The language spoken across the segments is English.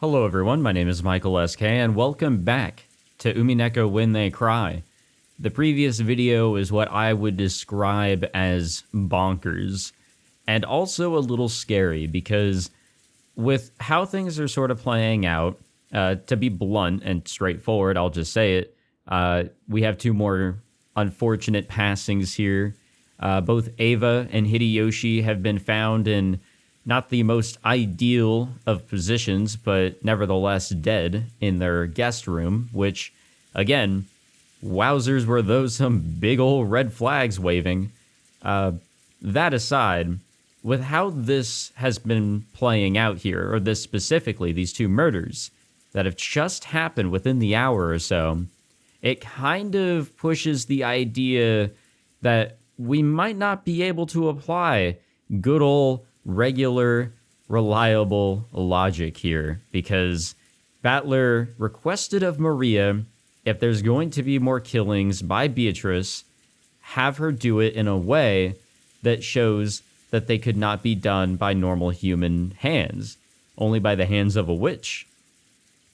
Hello everyone, my name is Michael SK and welcome back to Umineko When They Cry. The previous video is what I would describe as bonkers, and also a little scary because with how things are sort of playing out, to be blunt and straightforward, I'll just say it, we have two more unfortunate passings here. Both Ava and Hideyoshi have been found in not the most ideal of positions, but nevertheless dead in their guest room, which, again, wowzers, were those some big old red flags waving. That aside, with how this has been playing out here, or this specifically, these two murders that have just happened within the hour or so, it kind of pushes the idea that we might not be able to apply good old regular, reliable logic here, because Battler requested of Maria, if there's going to be more killings by Beatrice, have her do it in a way that shows that they could not be done by normal human hands, only by the hands of a witch.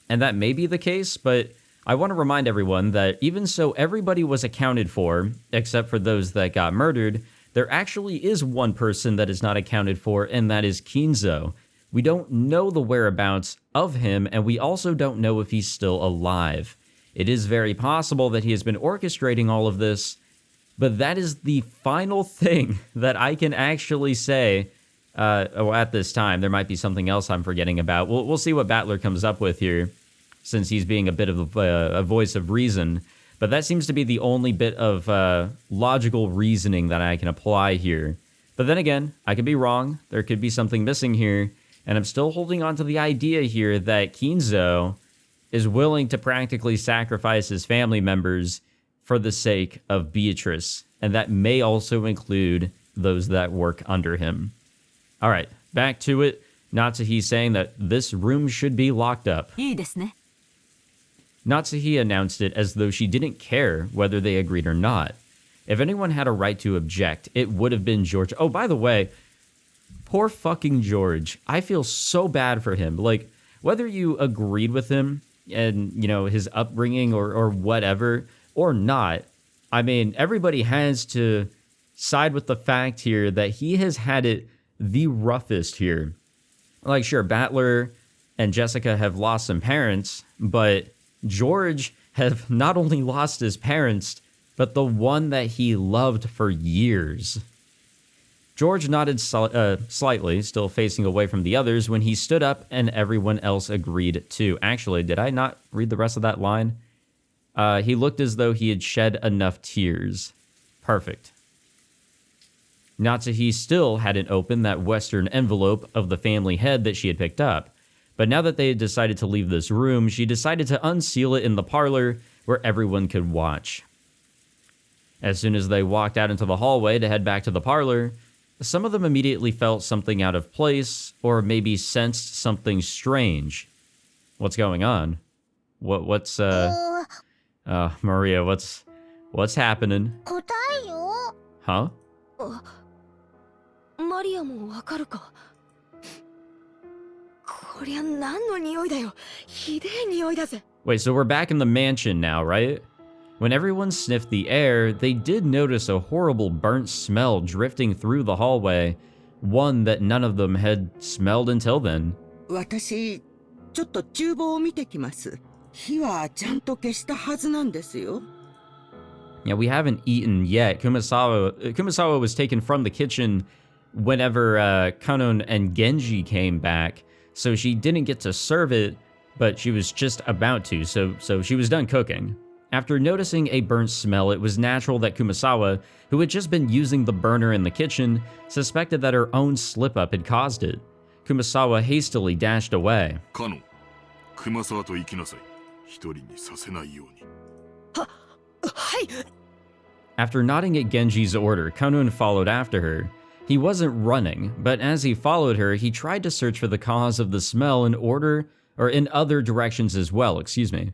And that may be the case, but I want to remind everyone that even so everybody was accounted for, except for those that got murdered, there actually is one person that is not accounted for, and that is Kinzo. We don't know the whereabouts of him, and we also don't know if he's still alive. It is very possible that he has been orchestrating all of this, but that is the final thing that I can actually say at this time. There might be something else I'm forgetting about. We'll see what Battler comes up with here, since he's being a bit of a voice of reason. But that seems to be the only bit of logical reasoning that I can apply here. But then again, I could be wrong. There could be something missing here. And I'm still holding on to the idea here that Kinzo is willing to practically sacrifice his family members for the sake of Beatrice. And that may also include those that work under him. All right, back to it. Natsuhi saying that this room should be locked up. Natsuhi announced it as though she didn't care whether they agreed or not. If anyone had a right to object, it would have been George. Oh, by the way, poor fucking George. I feel so bad for him. Like, whether you agreed with him and, you know, his upbringing or whatever, or not, I mean, everybody has to side with the fact here that he has had it the roughest here. Like, sure, Battler and Jessica have lost some parents, but George have not only lost his parents, but the one that he loved for years. George nodded slightly, still facing away from the others, when he stood up and everyone else agreed too. Actually, did I not read the rest of that line? He looked as though he had shed enough tears. Perfect. Natsuhi still hadn't opened that Western envelope of the family head that she had picked up. But now that they had decided to leave this room, she decided to unseal it in the parlor where everyone could watch. As soon as they walked out into the hallway to head back to the parlor, some of them immediately felt something out of place, or maybe sensed something strange. What's going on? What's Maria, what's happening? Huh? Maria もわかるか? こりゃ何の匂いだよ。ひでえ匂いだぜ。 Wait, so we're back in the mansion now, right? When everyone sniffed the air, they did notice a horrible burnt smell drifting through the hallway, one that none of them had smelled until then. 私、ちょっと厨房を見てきます。火はちゃんと消したはずなんですよ。 Yeah, we haven't eaten yet. Kumasawa was taken from the kitchen whenever Kanon and Genji came back. So she didn't get to serve it, but she was just about to, so she was done cooking. After noticing a burnt smell, it was natural that Kumasawa, who had just been using the burner in the kitchen, suspected that her own slip-up had caused it. Kumasawa hastily dashed away. Kano, Kumasawa to ikinasai. Hitori ni sasenai you ni. After nodding at Genji's order, Kanun followed after her. He wasn't running, but as he followed her, he tried to search for the cause of the smell in other directions as well, excuse me.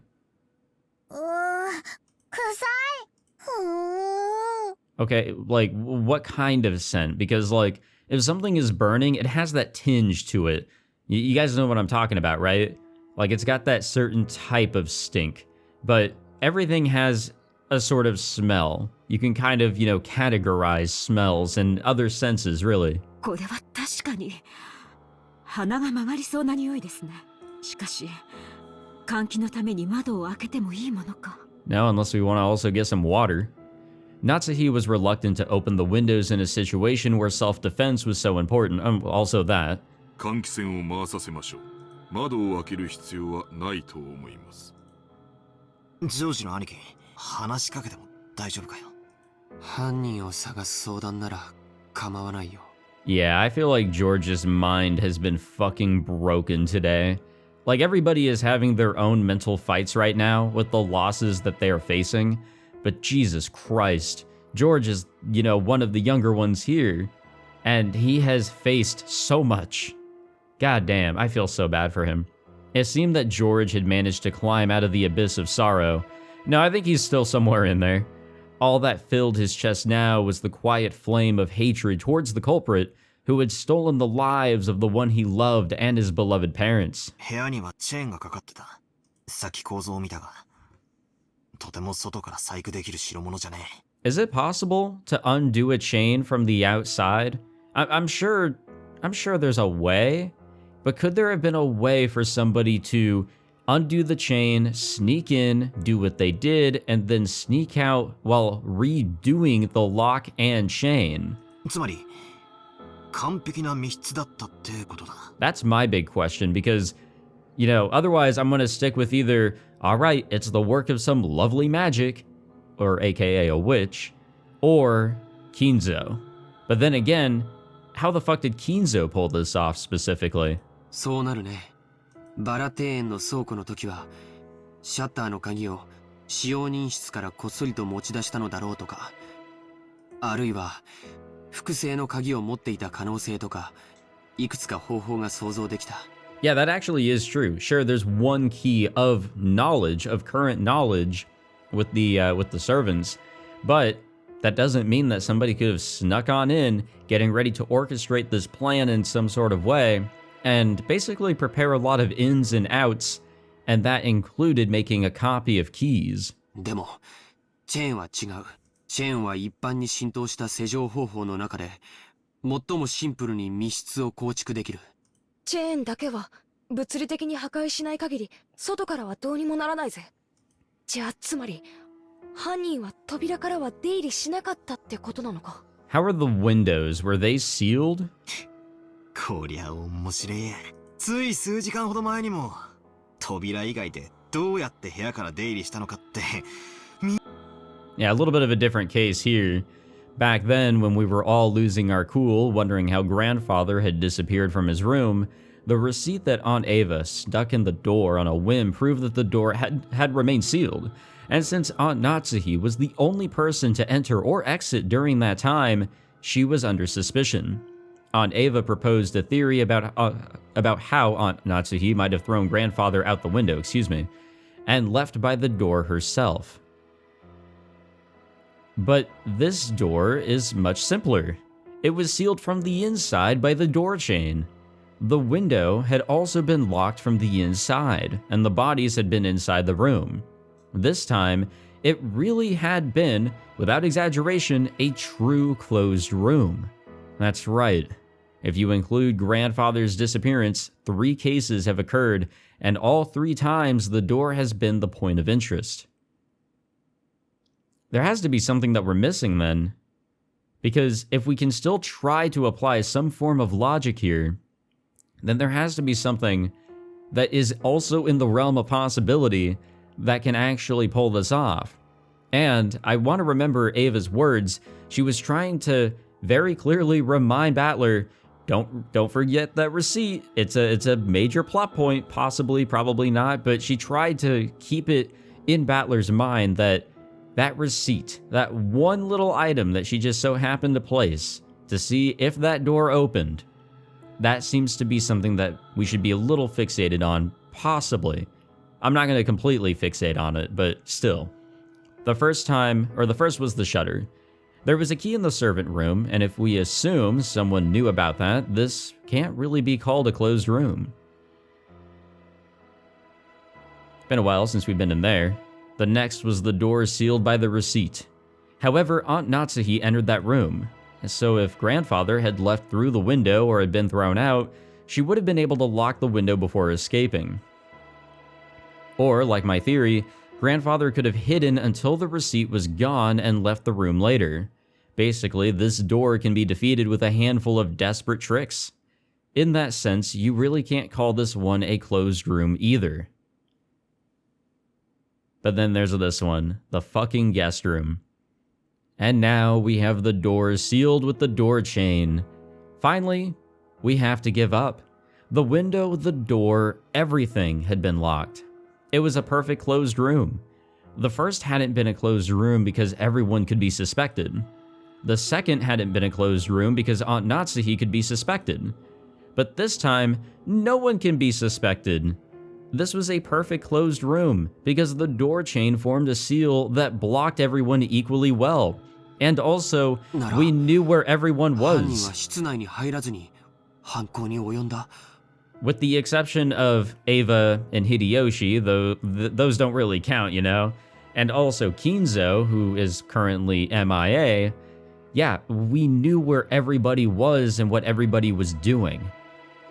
Okay, like, what kind of scent? Because, like, if something is burning, it has that tinge to it. You guys know what I'm talking about, right? Like, it's got that certain type of stink, but everything has a sort of smell. You can kind of, categorize smells and other senses, really. これは確かに鼻が曲がりそうな匂いですね。しかし、換気のために窓を開けてもいいものか。Now, unless we want to also get some water. Natsuhi was reluctant to open the windows in a situation where self-defense was so important. Also that. 換気扇を回させましょう。窓を開ける必要はないと思います。ジョージの兄貴、話しかけても大丈夫かよ。犯人を探す相談なら構わないよ。Yeah, I feel like George's mind has been fucking broken today. Like, everybody is having their own mental fights right now with the losses that they are facing. But Jesus Christ, George is, one of the younger ones here. And he has faced so much. God damn, I feel so bad for him. It seemed that George had managed to climb out of the abyss of sorrow. No, I think he's still somewhere in there. All that filled his chest now was the quiet flame of hatred towards the culprit who had stolen the lives of the one he loved and his beloved parents. 部屋にはチェーンがかかってた。さっき構造を見たが、とても外から細工できる代物じゃねえ。 Is it possible to undo a chain from the outside? I'm sure there's a way, but could there have been a way for somebody to undo the chain, sneak in, do what they did, and then sneak out while redoing the lock and chain? つまり、完璧な密室だったってことだ。 That's my big question because, otherwise I'm going to stick with either, all right, it's the work of some lovely magic, or aka a witch, or Kinzo. But then again, how the fuck did Kinzo pull this off specifically? そうなるね。バラ庭園の倉庫の時は、シャッターの鍵を使用人室からこっそりと持ち出したのだろうとか、あるいは複製の鍵を持っていた可能性とか、いくつか方法が想像できた。 Yeah, that actually is true. Sure, there's one key of knowledge, of current knowledge with the servants, but that doesn't mean that somebody could have snuck on in, getting ready to orchestrate this plan in some sort of way, and basically prepare a lot of ins and outs, and that included making a copy of keys. でも、チェーンは違う。チェーンは一般に浸透した施錠方法の中で、最もシンプルに密室を構築できる。チェーンだけは物理的に破壊しない限り外からはどうにもならないぜ。じゃあつまり犯人は扉からは出入りしなかったってことなのか。 How are the windows? Were they sealed? こりゃ面白いや。つい数時間ほど前にも、扉以外でどうやって部屋から出入りしたのかって。Yeah, a little bit of a different case here. Back then, when we were all losing our cool, wondering how grandfather had disappeared from his room, the receipt that Aunt Ava stuck in the door on a whim proved that the door had remained sealed. And since Aunt Natsuhi was the only person to enter or exit during that time, she was under suspicion. Aunt Ava proposed a theory about how Aunt Natsuhi might have thrown grandfather out the window, and left by the door herself. But this door is much simpler. It was sealed from the inside by the door chain. The window had also been locked from the inside, and the bodies had been inside the room. This time, it really had been, without exaggeration, a true closed room. That's right. If you include grandfather's disappearance, 3 cases have occurred, and all 3 times the door has been the point of interest. There has to be something that we're missing then. Because if we can still try to apply some form of logic here, then there has to be something that is also in the realm of possibility that can actually pull this off. And I want to remember Ava's words. She was trying to very clearly remind Battler, don't forget that receipt. It's a major plot point, possibly, probably not, but she tried to keep it in Battler's mind that receipt, that one little item that she just so happened to place to see if that door opened, that seems to be something that we should be a little fixated on, possibly. I'm not going to completely fixate on it, but still. The first was the shutter. There was a key in the servant room, and if we assume someone knew about that, this can't really be called a closed room. Been a while since we've been in there. The next was the door sealed by the receipt. However, Aunt Natsuhi entered that room, so if grandfather had left through the window or had been thrown out, she would have been able to lock the window before escaping. Or, like my theory, grandfather could have hidden until the receipt was gone and left the room later. Basically, this door can be defeated with a handful of desperate tricks. In that sense, you really can't call this one a closed room either. But then there's this one, the fucking guest room. And now we have the door sealed with the door chain. Finally, we have to give up. The window, the door, everything had been locked. It was a perfect closed room. The first hadn't been a closed room because everyone could be suspected. The second hadn't been a closed room because Aunt Natsuhi could be suspected. But this time, no one can be suspected. This was a perfect closed room because the door chain formed a seal that blocked everyone equally well. And also, we knew where everyone was. With the exception of Ava and Hideyoshi, though those don't really count, you know? And also Kinzo, who is currently MIA. Yeah, we knew where everybody was and what everybody was doing.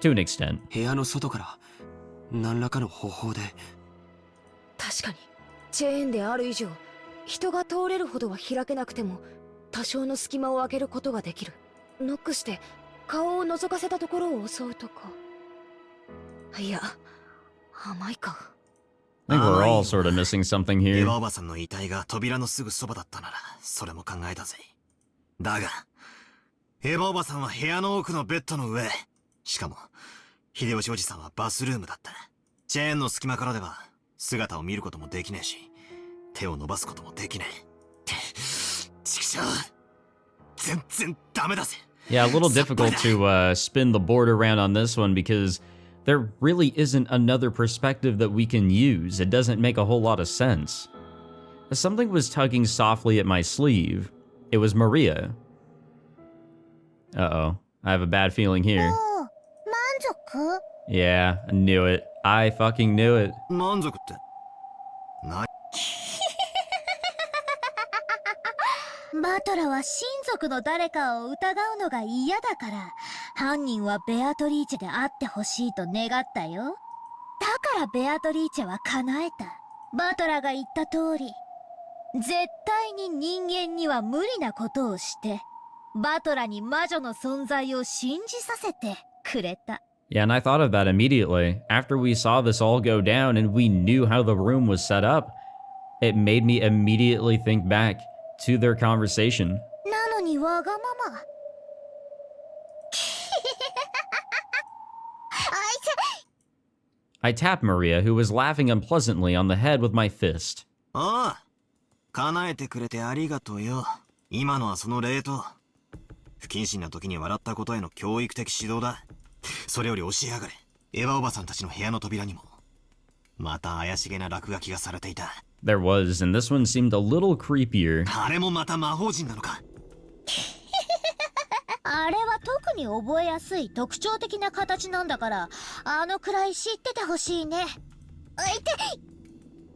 To an extent. 確かにチェーンである以上人が通れるほどは開けなくても多少の隙間を開けることができる。ノックして顔を覗かせたところを襲うとか。いや、甘いか。I think we're all sort of missing something here. エヴァおばさんの遺体が扉のすぐそばだったならそれも考えたぜ。だがエヴァおばさんは部屋の奥のベッドの上、しかも秀吉おじさんはバスルームだった。チェーンの隙間からでは姿を見ることもできねえし、手を伸ばすこともできねえ。ちくしょう、全然ダメだぜ。 Yeah, a little difficult to spin the board around on this one because there really isn't another perspective that we can use. It doesn't make a whole lot of sense. Something was tugging softly at my sleeve. It was Maria. Uh-oh. I have a bad feeling here. Yeah, I knew it. I fucking knew it. 満足って。な。バトラは親族の誰かを疑うのが嫌だから、犯人はベアトリーチェであってほしいと願ったよ。だからベアトリーチェは叶えた。バトラが言った通り、絶対に人間には無理なことをして、バトラに魔女の存在を信じさせてくれた。Yeah, and I thought of that immediately. After we saw this all go down and we knew how the room was set up, it made me immediately think back to their conversation. なのにわがまま。I tapped Maria, who was laughing unpleasantly on the head with my fist. ああ、叶えてくれてありがとうよ。今のはその礼と。不謹慎な時に笑ったことへの教育的指導だ。それより教えやがれ。エヴァおばさんたちの部屋の扉にも、また怪しげな落書きがされていた。There was, and this one seemed a little creepier. あれもまた魔法陣なのか。あれは特に覚えやすい特徴的な形なんだから、あのくらい知っててほしいね。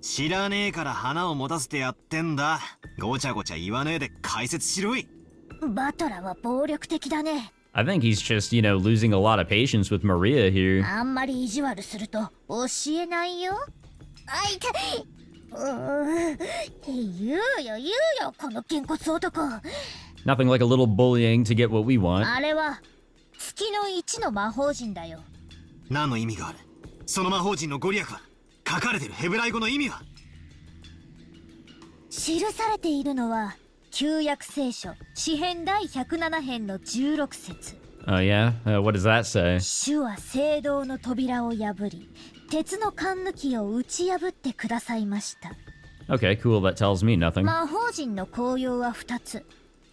知らねえから花を持たせてやってんだ。ごちゃごちゃ言わねえで解説しろい。バトラは暴力的だね。I think he's just, losing a lot of patience with Maria here. あんまり意地悪すると教えないよ。言うよ、このげんこつ男。Nothing like a little bullying to get what we want. あれは月の一の魔法陣だよ。何の意味がある？その魔法陣のご利益は？書かれてるヘブライ語の意味は？記されているのは旧約聖書詩編第107編の16節。Oh yeah? What does that say? 主は聖堂の扉を破り、鉄の缶抜きを打ち破ってくださいました。Okay, cool. That tells me nothing. 魔法陣の効用は2つ。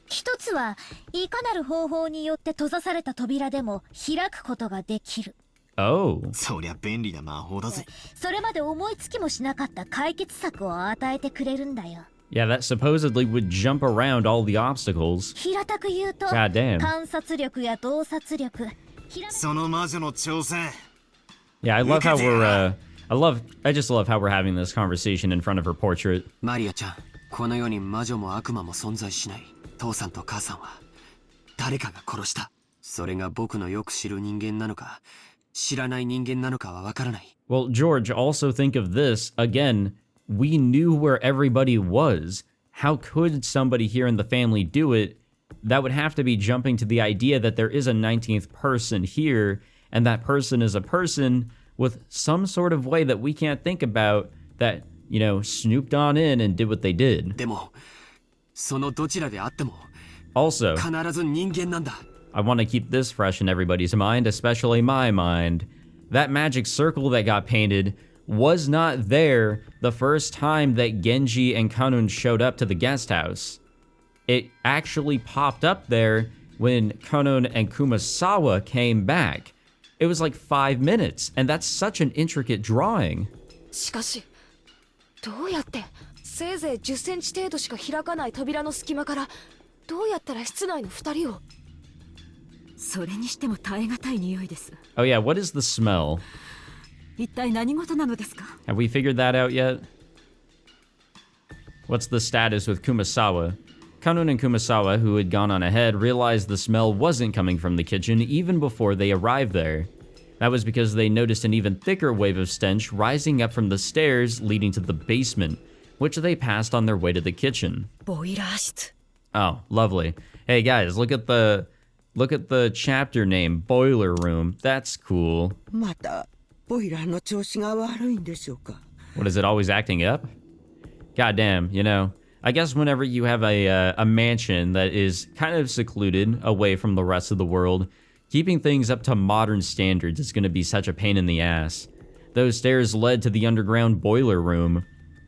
一つはいかなる方法によって閉ざされた扉でも開くことができる。Oh. そりゃ便利な魔法だぜ。それまで思いつきもしなかった解決策を与えてくれるんだよ。Yeah, that supposedly would jump around all the obstacles. 平たく言うと、 God damn. 観察力や洞察力。その魔女の挑戦。Yeah, I love how I just love how we're having this conversation in front of her portrait. マリアちゃん、この世に魔女も悪魔も存在しない。父さんと母さんは誰かが殺した。それが僕のよく知る人間なのか、知らない人間なのかはわからない。Well, George, also think of this. Again, we knew where everybody was. How could somebody here in the family do it? That would have to be jumping to the idea that there is a 19th person here, and that person is a person with some sort of way that we can't think about that, you know, snooped on in and did what they did. でも、そのどちらであっても、 Also, 必ず人間なんだ。I want to keep this fresh in everybody's mind, especially my mind. That magic circle that got painted was not there the first time that Genji and Kanun showed up to the guest house. It actually popped up there when Kanun and Kumasawa came back. It was like 5 minutes, and that's such an intricate drawing. しかしどうやってせいぜい10センチ程度しか開かない扉の隙間からどうやったら室内の2人を。それにしても耐え難い匂いです。 Oh yeah, what is the smell? 一体何事なのですか？ Have we figured that out yet? What's the status with Kumasawa? Kanun and Kumasawa, who had gone on ahead, realized the smell wasn't coming from the kitchen even before they arrived there. That was because they noticed an even thicker wave of stench rising up from the stairs leading to the basement, which they passed on their way to the kitchen. ボイラー室。 Oh, lovely. Hey guys, look at the chapter name, Boiler Room. That's cool. またボイラーの調子が悪いんでしょうか。 What, is it always acting up? Goddamn, you know. I guess whenever you have a mansion that is kind of secluded away from the rest of the world, keeping things up to modern standards is going to be such a pain in the ass. Those stairs led to the underground boiler room.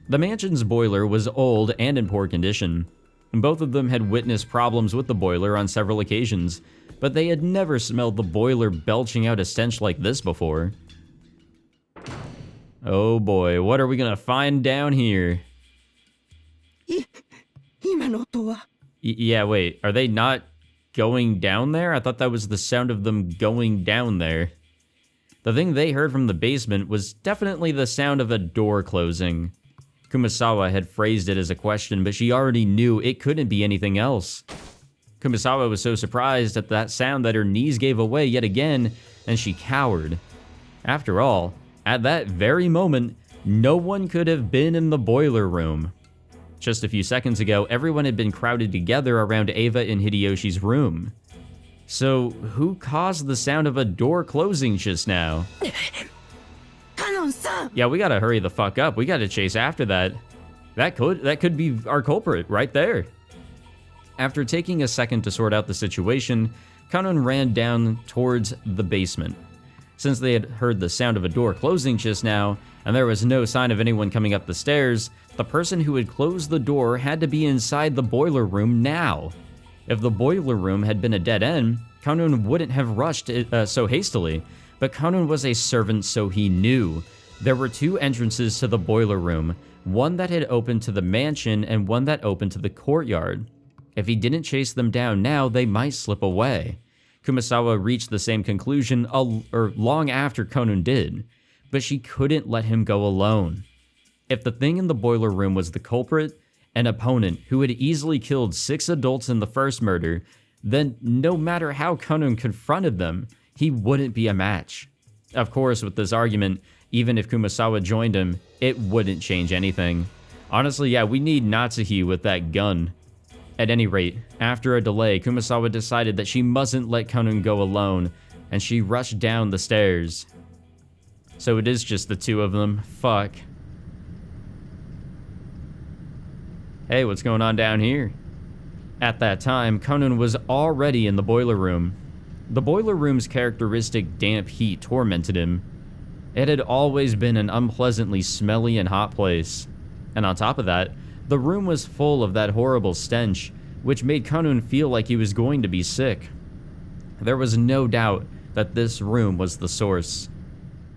The mansion's boiler was old and in poor condition. Both of them had witnessed problems with the boiler on several occasions, but they had never smelled the boiler belching out a stench like this before. Oh boy, what are we gonna find down here? 今の音は Yeah, wait, are they not going down there? I thought that was the sound of them going down there. The thing they heard from the basement was definitely the sound of a door closing. Kumasawa had phrased it as a question, but she already knew it couldn't be anything else. Kumasawa was so surprised at that sound that her knees gave away yet again, and she cowered. After all, at that very moment, no one could have been in the boiler room. Just a few seconds ago, everyone had been crowded together around Eva and Hideyoshi's room. So, who caused the sound of a door closing just now? カノンさん Yeah, we gotta hurry the fuck up. We gotta chase after that. That could be our culprit right there. After taking a second to sort out the situation, Kanun ran down towards the basement. Since they had heard the sound of a door closing just now, and there was no sign of anyone coming up the stairs, the person who had closed the door had to be inside the boiler room now. If the boiler room had been a dead end, Kanun wouldn't have rushed so hastily, but Kanun was a servant, so he knew. There were two entrances to the boiler room, one that had opened to the mansion and one that opened to the courtyard. If he didn't chase them down now, they might slip away. Kumasawa reached the same conclusion long after Kanun did, but she couldn't let him go alone. If the thing in the boiler room was the culprit, an opponent who had easily killed 6 adults in the first murder, then no matter how Kanun confronted them, he wouldn't be a match. Of course, with this argument, even if Kumasawa joined him, it wouldn't change anything. Honestly, yeah, we need Natsuhi with that gun. At any rate, after a delay, Kumasawa decided that she mustn't let Kanun go alone, and she rushed down the stairs. So it is just the two of them. Fuck. Hey, what's going on down here? At that time, Kanun was already in the boiler room. The boiler room's characteristic damp heat tormented him. It had always been an unpleasantly smelly and hot place. And on top of that, the room was full of that horrible stench, which made Kanun feel like he was going to be sick. There was no doubt that this room was the source.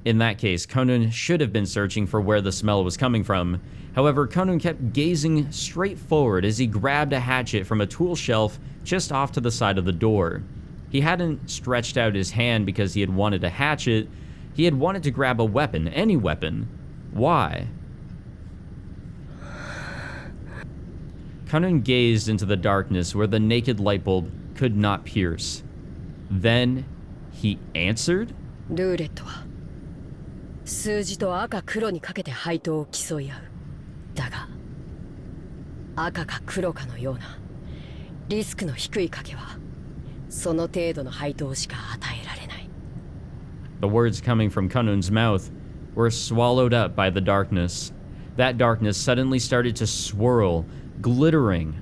In that case, Kanun should have been searching for where the smell was coming from. However, Kanun kept gazing straight forward as he grabbed a hatchet from a tool shelf just off to the side of the door. He hadn't stretched out his hand because he had wanted a hatchet, He had wanted to grab a weapon, any weapon. Why? Kanun gazed into the darkness where the naked light bulb could not pierce. Then he answered? ルーレットは数字と赤黒にかけて配当を競い合う。だが赤か黒かのようなリスクの低い賭けはその程度の配当しか与えられない。 The words coming from Kanun's mouth were swallowed up by the darkness. That darkness suddenly started to swirl, glittering.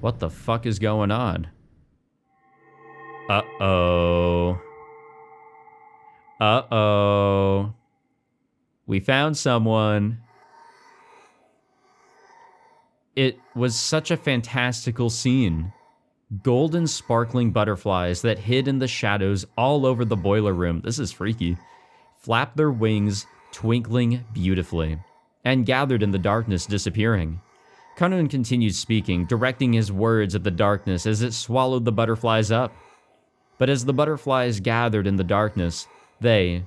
What the fuck is going on? Uh-oh. Uh-oh. We found someone. It was such a fantastical scene. Golden sparkling butterflies that hid in the shadows all over the boiler room, this is freaky, flapped their wings, twinkling beautifully, and gathered in the darkness, disappearing. Kanun continued speaking, directing his words at the darkness as it swallowed the butterflies up. But as the butterflies gathered in the darkness, they,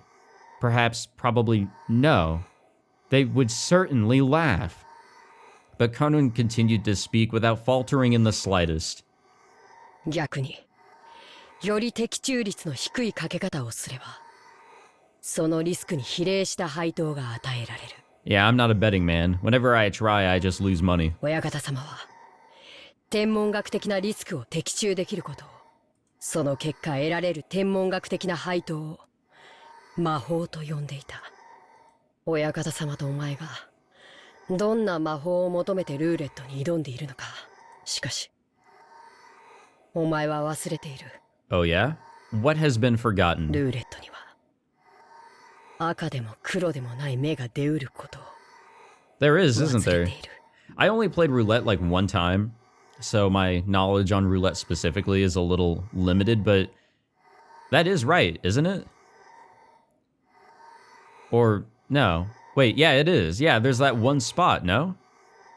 probably no, they would certainly laugh. But Kanun continued to speak without faltering in the slightest. 逆により的中率の低いかけ方をすればそのリスクに比例した配当が与えられる。 Yeah, I'm not a betting man. Whenever I try, I just lose money. 親方様は天文学的なリスクを的中できることを、その結果得られる天文学的な配当を魔法と呼んでいた。親方様とお前がどんな魔法を求めてルーレットに挑んでいるのか。しかしお前は忘れている。 Oh yeah? What has been forgotten? ルーレットには赤でも黒でもない目が出うることを。 There is, isn't there? 忘れている。 I only played roulette like one time, so my knowledge on roulette specifically is a little limited, but that is right, isn't it? Or no. Wait, yeah, it is. Yeah, there's that one spot, no?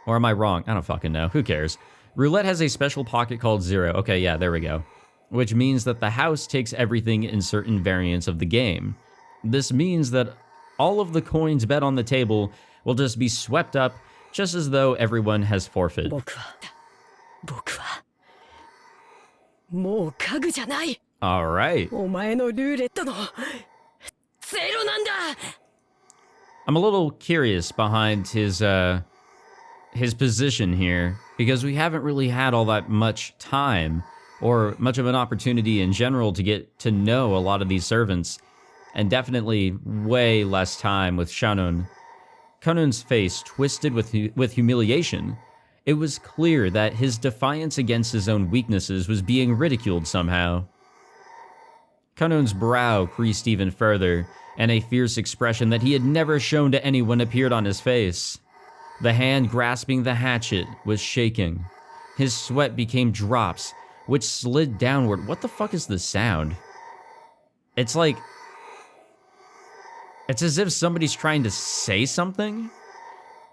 Or am I wrong? I don't fucking know. Who cares? Roulette has a special pocket called 0. Okay, yeah, there we go. Which means that the house takes everything in certain variants of the game. This means that all of the coins bet on the table will just be swept up, just as though everyone has forfeit. 僕はもう家具じゃない。 Alright. お前のルーレットのゼロなんだ。 I'm a little curious behind his position here, because we haven't really had all that much time or much of an opportunity in general to get to know a lot of these servants, and definitely way less time with Shannon. Kanun's face twisted with humiliation. It was clear that his defiance against his own weaknesses was being ridiculed somehow. Kanun's brow creased even further, and a fierce expression that he had never shown to anyone appeared on his face. The hand grasping the hatchet was shaking. His sweat became drops, which slid downward. What the fuck is this sound? It's like... it's as if somebody's trying to say something?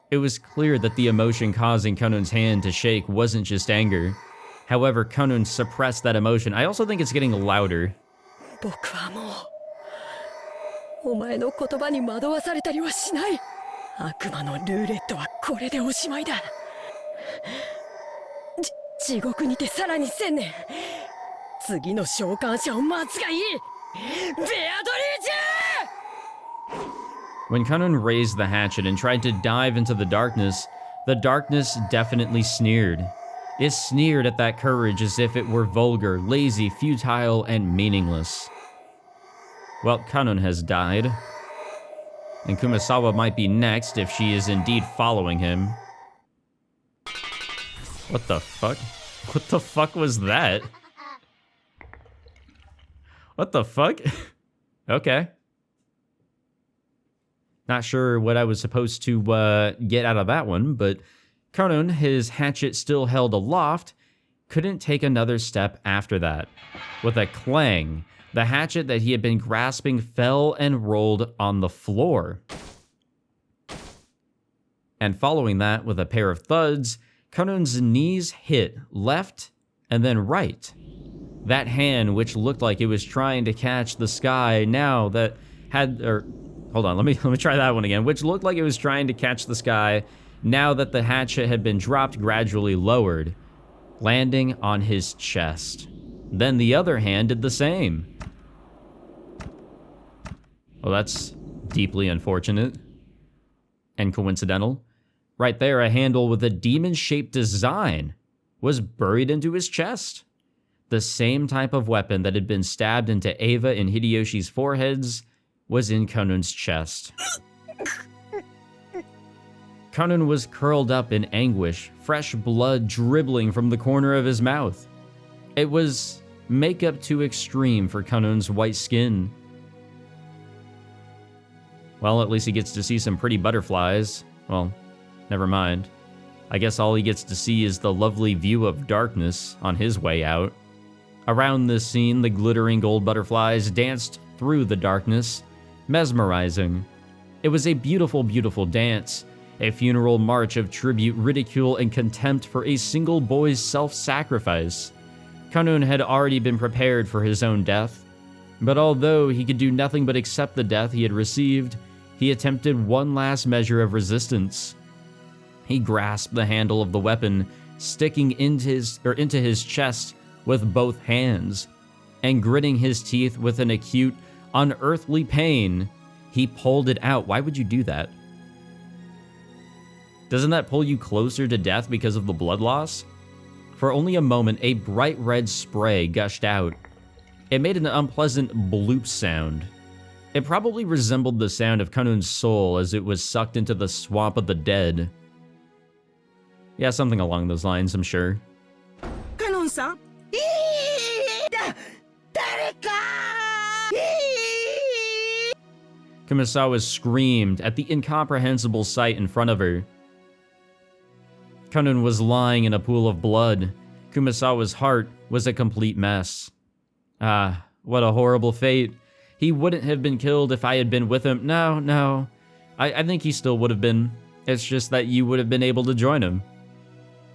It was clear that the emotion causing Kanun's hand to shake wasn't just anger. However, Kanun suppressed that emotion. I also think it's getting louder. 僕はもうお前の言葉に惑わされたりはしない。悪魔のルーレットはこれでおしまいだ。地獄にてさらに1000年。次の召喚者を待つがいい。ベアトリーチェ！ When Kanun raised the hatchet and tried to dive into the darkness definitely sneered. It sneered at that courage as if it were vulgar, lazy, futile, and meaningless. Well, Kanun has died. And Kumasawa might be next if she is indeed following him. What the fuck? What the fuck was that? What the fuck? Okay. Not sure what I was supposed to get out of that one, but Kanun, his hatchet still held aloft, couldn't take another step after that. With a clang, the hatchet that he had been grasping fell and rolled on the floor. And following that, with a pair of thuds, Kanun's knees hit left and then right. That hand, which looked like it was trying to catch the sky, now that had, or hold on, let me try that one again. Which looked like it was trying to catch the sky, now that the hatchet had been dropped, gradually lowered, landing on his chest. Then the other hand did the same. Well, that's deeply unfortunate and coincidental. Right there, a handle with a demon-shaped design was buried into his chest. The same type of weapon that had been stabbed into Eva and Hideyoshi's foreheads was in Kanun's chest. Kanun was curled up in anguish, fresh blood dribbling from the corner of his mouth. It was makeup too extreme for Kanun's white skin. Well, at least he gets to see some pretty butterflies. Well, never mind. I guess all he gets to see is the lovely view of darkness on his way out. Around this scene, the glittering gold butterflies danced through the darkness, mesmerizing. It was a beautiful, beautiful dance, a funeral march of tribute, ridicule, and contempt for a single boy's self-sacrifice. Kanun had already been prepared for his own death, but although he could do nothing but accept the death he had received, he attempted one last measure of resistance. He grasped the handle of the weapon, sticking into his chest with both hands, and gritting his teeth with an acute, unearthly pain, he pulled it out. Why would you do that? Doesn't that pull you closer to death because of the blood loss? For only a moment, a bright red spray gushed out. It made an unpleasant bloop sound. It probably resembled the sound of Kanun's soul as it was sucked into the swamp of the dead. Yeah, something along those lines, I'm sure. Kanun-san? Kumasawa screamed at the incomprehensible sight in front of her. Kanun was lying in a pool of blood. Kumasawa's heart was a complete mess. Ah, what a horrible fate. He wouldn't have been killed if I had been with him. No. I think he still would have been. It's just that you would have been able to join him.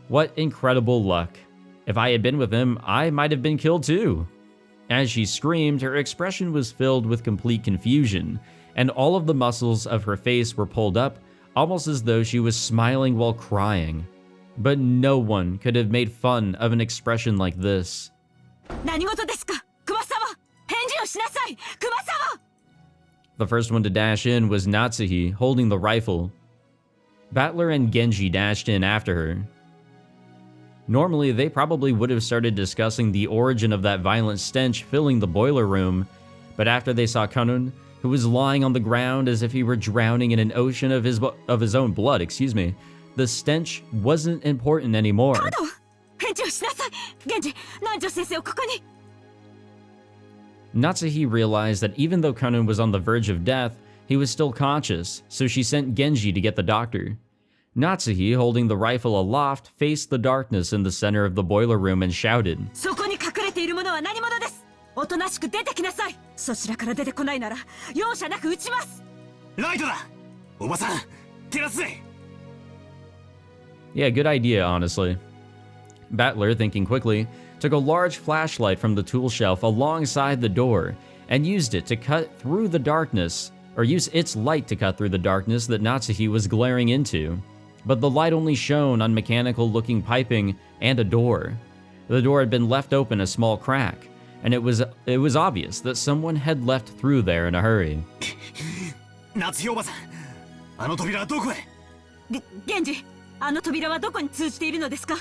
What incredible luck. If I had been with him, I might have been killed too. As she screamed, her expression was filled with complete confusion, and all of the muscles of her face were pulled up, almost as though she was smiling while crying. But no one could have made fun of an expression like this. The first one to dash in was Natsuhi, holding the rifle. Battler and Genji dashed in after her. Normally, they probably would have started discussing the origin of that violent stench filling the boiler room, but after they saw Kanun, who was lying on the ground as if he were drowning in an ocean of his own blood, the stench wasn't important anymore. Natsuhi realized that even though Kanun was on the verge of death, he was still conscious, so she sent Genji to get the doctor. Natsuhi, holding the rifle aloft, faced the darkness in the center of the boiler room and shouted, Yeah, good idea, honestly. Battler, thinking quickly, took a large flashlight from the tool shelf alongside the door and used it to cut through the darkness, or use its light to cut through the darkness that Natsuhi was glaring into. But the light only shone on mechanical-looking piping and a door. The door had been left open a small crack, and it was obvious that someone had left through there in a hurry. Genji, あの扉はどこに通じているのですか?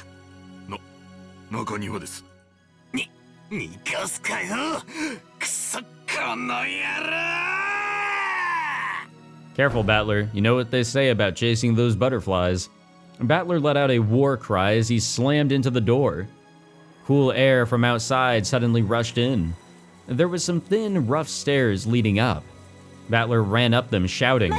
中庭です。逃がすかよ。くそ、この野郎! Careful, Battler. You know what they say about chasing those butterflies. Battler let out a war cry as he slammed into the door. Cool air from outside suddenly rushed in. There was some thin, rough stairs leading up. Battler ran up them, shouting,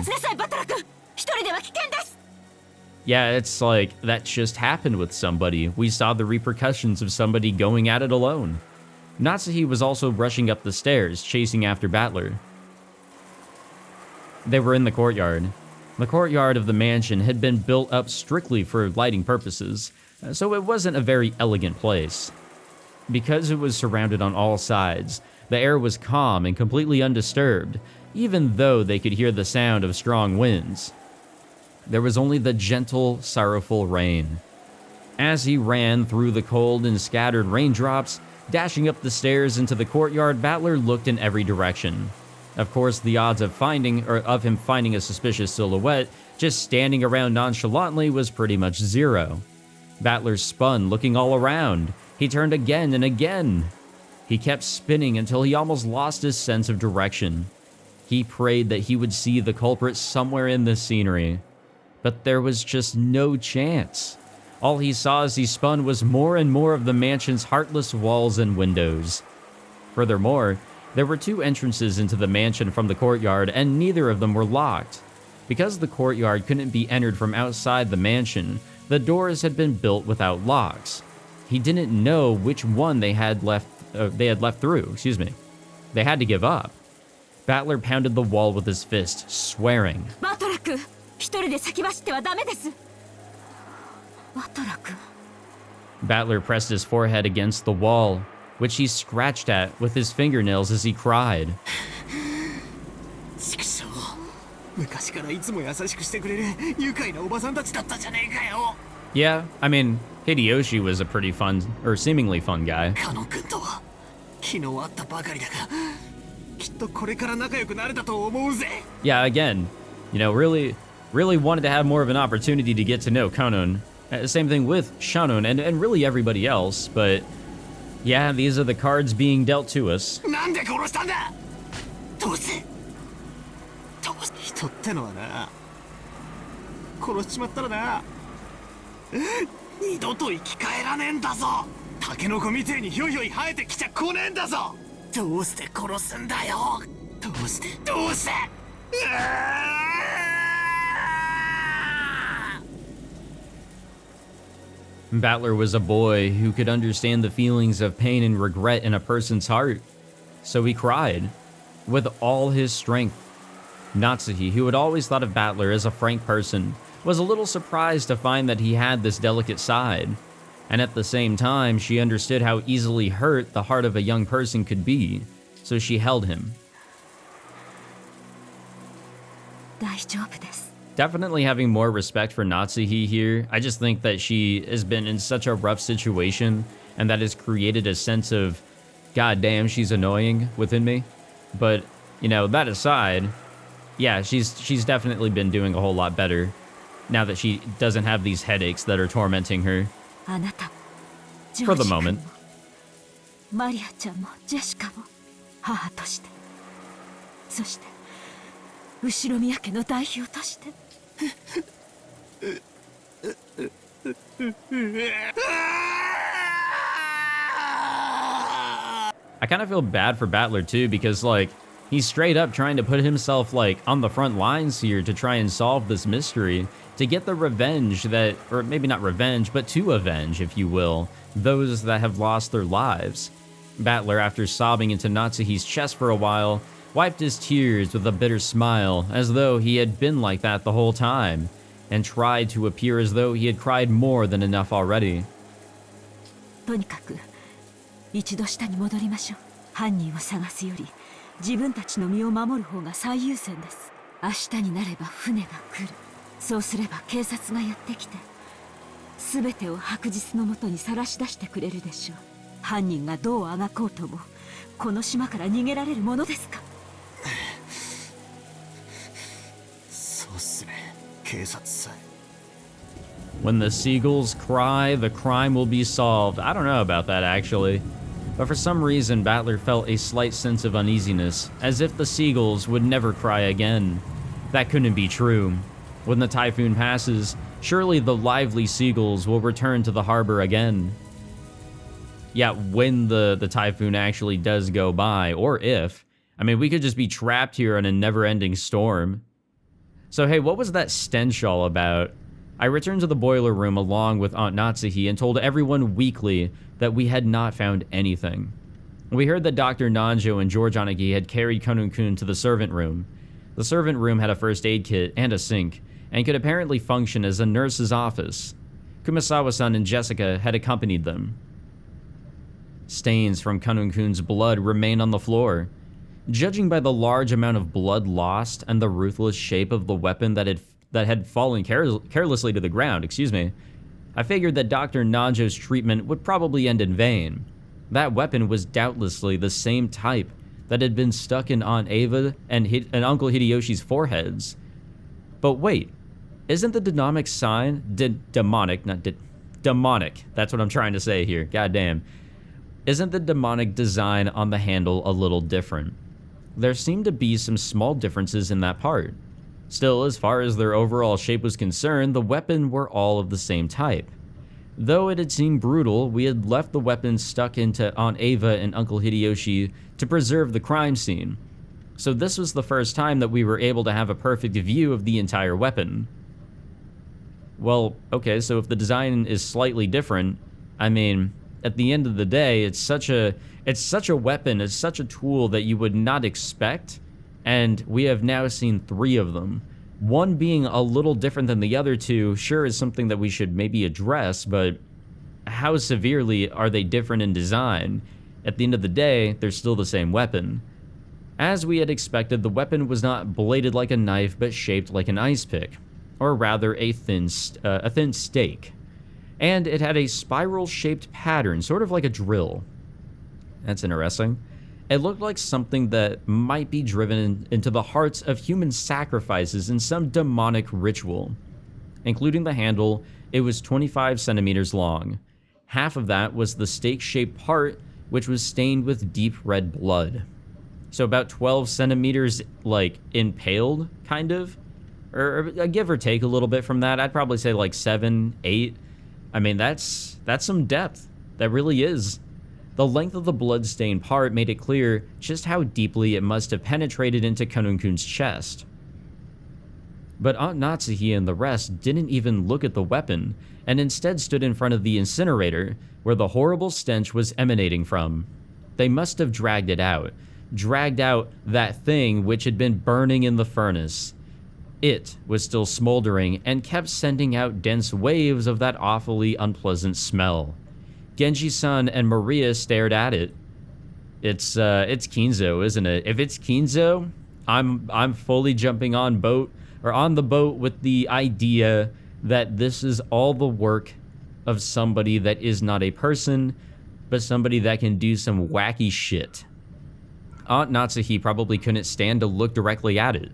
Yeah, it's like, that just happened with somebody. We saw the repercussions of somebody going at it alone. Natsuhi was also rushing up the stairs, chasing after Battler. They were in the courtyard. The courtyard of the mansion had been built up strictly for lighting purposes, so it wasn't a very elegant place. Because it was surrounded on all sides, the air was calm and completely undisturbed, even though they could hear the sound of strong winds. There was only the gentle, sorrowful rain. As he ran through the cold and scattered raindrops, dashing up the stairs into the courtyard, Battler looked in every direction. Of course, the odds of him finding a suspicious silhouette just standing around nonchalantly was pretty much zero. Battler spun, looking all around. He turned again and again. He kept spinning until he almost lost his sense of direction. He prayed that he would see the culprit somewhere in this scenery. But there was just no chance. All he saw as he spun was more and more of the mansion's heartless walls and windows. Furthermore, there were 2 entrances into the mansion from the courtyard, and neither of them were locked. Because the courtyard couldn't be entered from outside the mansion, the doors had been built without locks. He didn't know which one they had left through. They had to give up. Battler pounded the wall with his fist, swearing. Battler pressed his forehead against the wall, which he scratched at with his fingernails as he cried. Yeah, I mean, Hideyoshi was a pretty fun, or seemingly fun guy. Yeah, again, really wanted to have more of an opportunity to get to know Kanon. Same thing with Shannon and really everybody else, but yeah, these are the cards being dealt to us. Battler was a boy who could understand the feelings of pain and regret in a person's heart, so he cried with all his strength. Natsuhi, who had always thought of Battler as a frank person, was a little surprised to find that he had this delicate side, and at the same time, she understood how easily hurt the heart of a young person could be, so she held him. Definitely having more respect for Natsuhi here. I just think that she has been in such a rough situation, and that has created a sense of, God damn, she's annoying within me. But, that aside, yeah, she's definitely been doing a whole lot better now that she doesn't have these headaches that are tormenting her. For the moment. I kind of feel bad for Battler too, because he's straight up trying to put himself on the front lines here to try and solve this mystery, to get the revenge that, or maybe not revenge, but to avenge, if you will, those that have lost their lives. Battler, after sobbing into Natsuhi's chest for a while, wiped his tears with a bitter smile, as though he had been like that the whole time, and tried to appear as though he had cried more than enough already. When the Seagulls cry, the crime will be solved. I don't know about that, actually. But for some reason, Battler felt a slight sense of uneasiness, as if the Seagulls would never cry again. That couldn't be true. When the typhoon passes, surely the lively Seagulls will return to the harbor again. Yeah, when the typhoon actually does go by, or if. I mean, we could just be trapped here in a never-ending storm. So hey, what was that stench all about? I returned to the boiler room along with Aunt Natsuhi and told everyone weakly that we had not found anything. We heard that Dr. Nanjo and George Anagi had carried Konun-kun to the servant room. The servant room had a first aid kit and a sink, and could apparently function as a nurse's office. Kumasawa-san and Jessica had accompanied them. Stains from Kanun-kun's blood remained on the floor. Judging by the large amount of blood lost and the ruthless shape of the weapon that had fallen carelessly to the ground, I figured that Dr. Nanjo's treatment would probably end in vain. That weapon was doubtlessly the same type that had been stuck in Aunt Ava and Uncle Hideyoshi's foreheads. But wait, isn't the demonic sign, demonic, that's what I'm trying to say here, goddamn. Isn't the demonic design on the handle a little different? There seemed to be some small differences in that part. Still, as far as their overall shape was concerned, the weapon were all of the same type. Though it had seemed brutal, we had left the weapon stuck into Aunt Ava and Uncle Hideyoshi to preserve the crime scene. So this was the first time that we were able to have a perfect view of the entire weapon. Well, okay, so if the design is slightly different, I mean, at the end of the day, it's such a weapon, it's such a tool that you would not expect, and we have now seen 3 of them. One being a little different than the other 2, sure, is something that we should maybe address, but how severely are they different in design? At the end of the day, they're still the same weapon. As we had expected, the weapon was not bladed like a knife, but shaped like an ice pick, or rather a thin stake. And it had a spiral-shaped pattern, sort of like a drill. That's interesting. It looked like something that might be driven into the hearts of human sacrifices in some demonic ritual. Including the handle, it was 25 centimeters long. Half of that was the stake-shaped part, which was stained with deep red blood. So about 12 centimeters, like, impaled, kind of? Or give or take a little bit from that. I'd probably say like 7, 8. I mean, that's some depth. That really is. The length of the blood-stained part made it clear just how deeply it must have penetrated into Kanun-kun's chest. But Aunt Natsuhi and the rest didn't even look at the weapon, and instead stood in front of the incinerator, where the horrible stench was emanating from. They must have dragged out that thing which had been burning in the furnace. It was still smoldering and kept sending out dense waves of that awfully unpleasant smell. Genji-san and Maria stared at it. It's Kinzo, isn't it? If it's Kinzo, I'm fully jumping on the boat with the idea that this is all the work of somebody that is not a person, but somebody that can do some wacky shit. Aunt Natsuhi probably couldn't stand to look directly at it.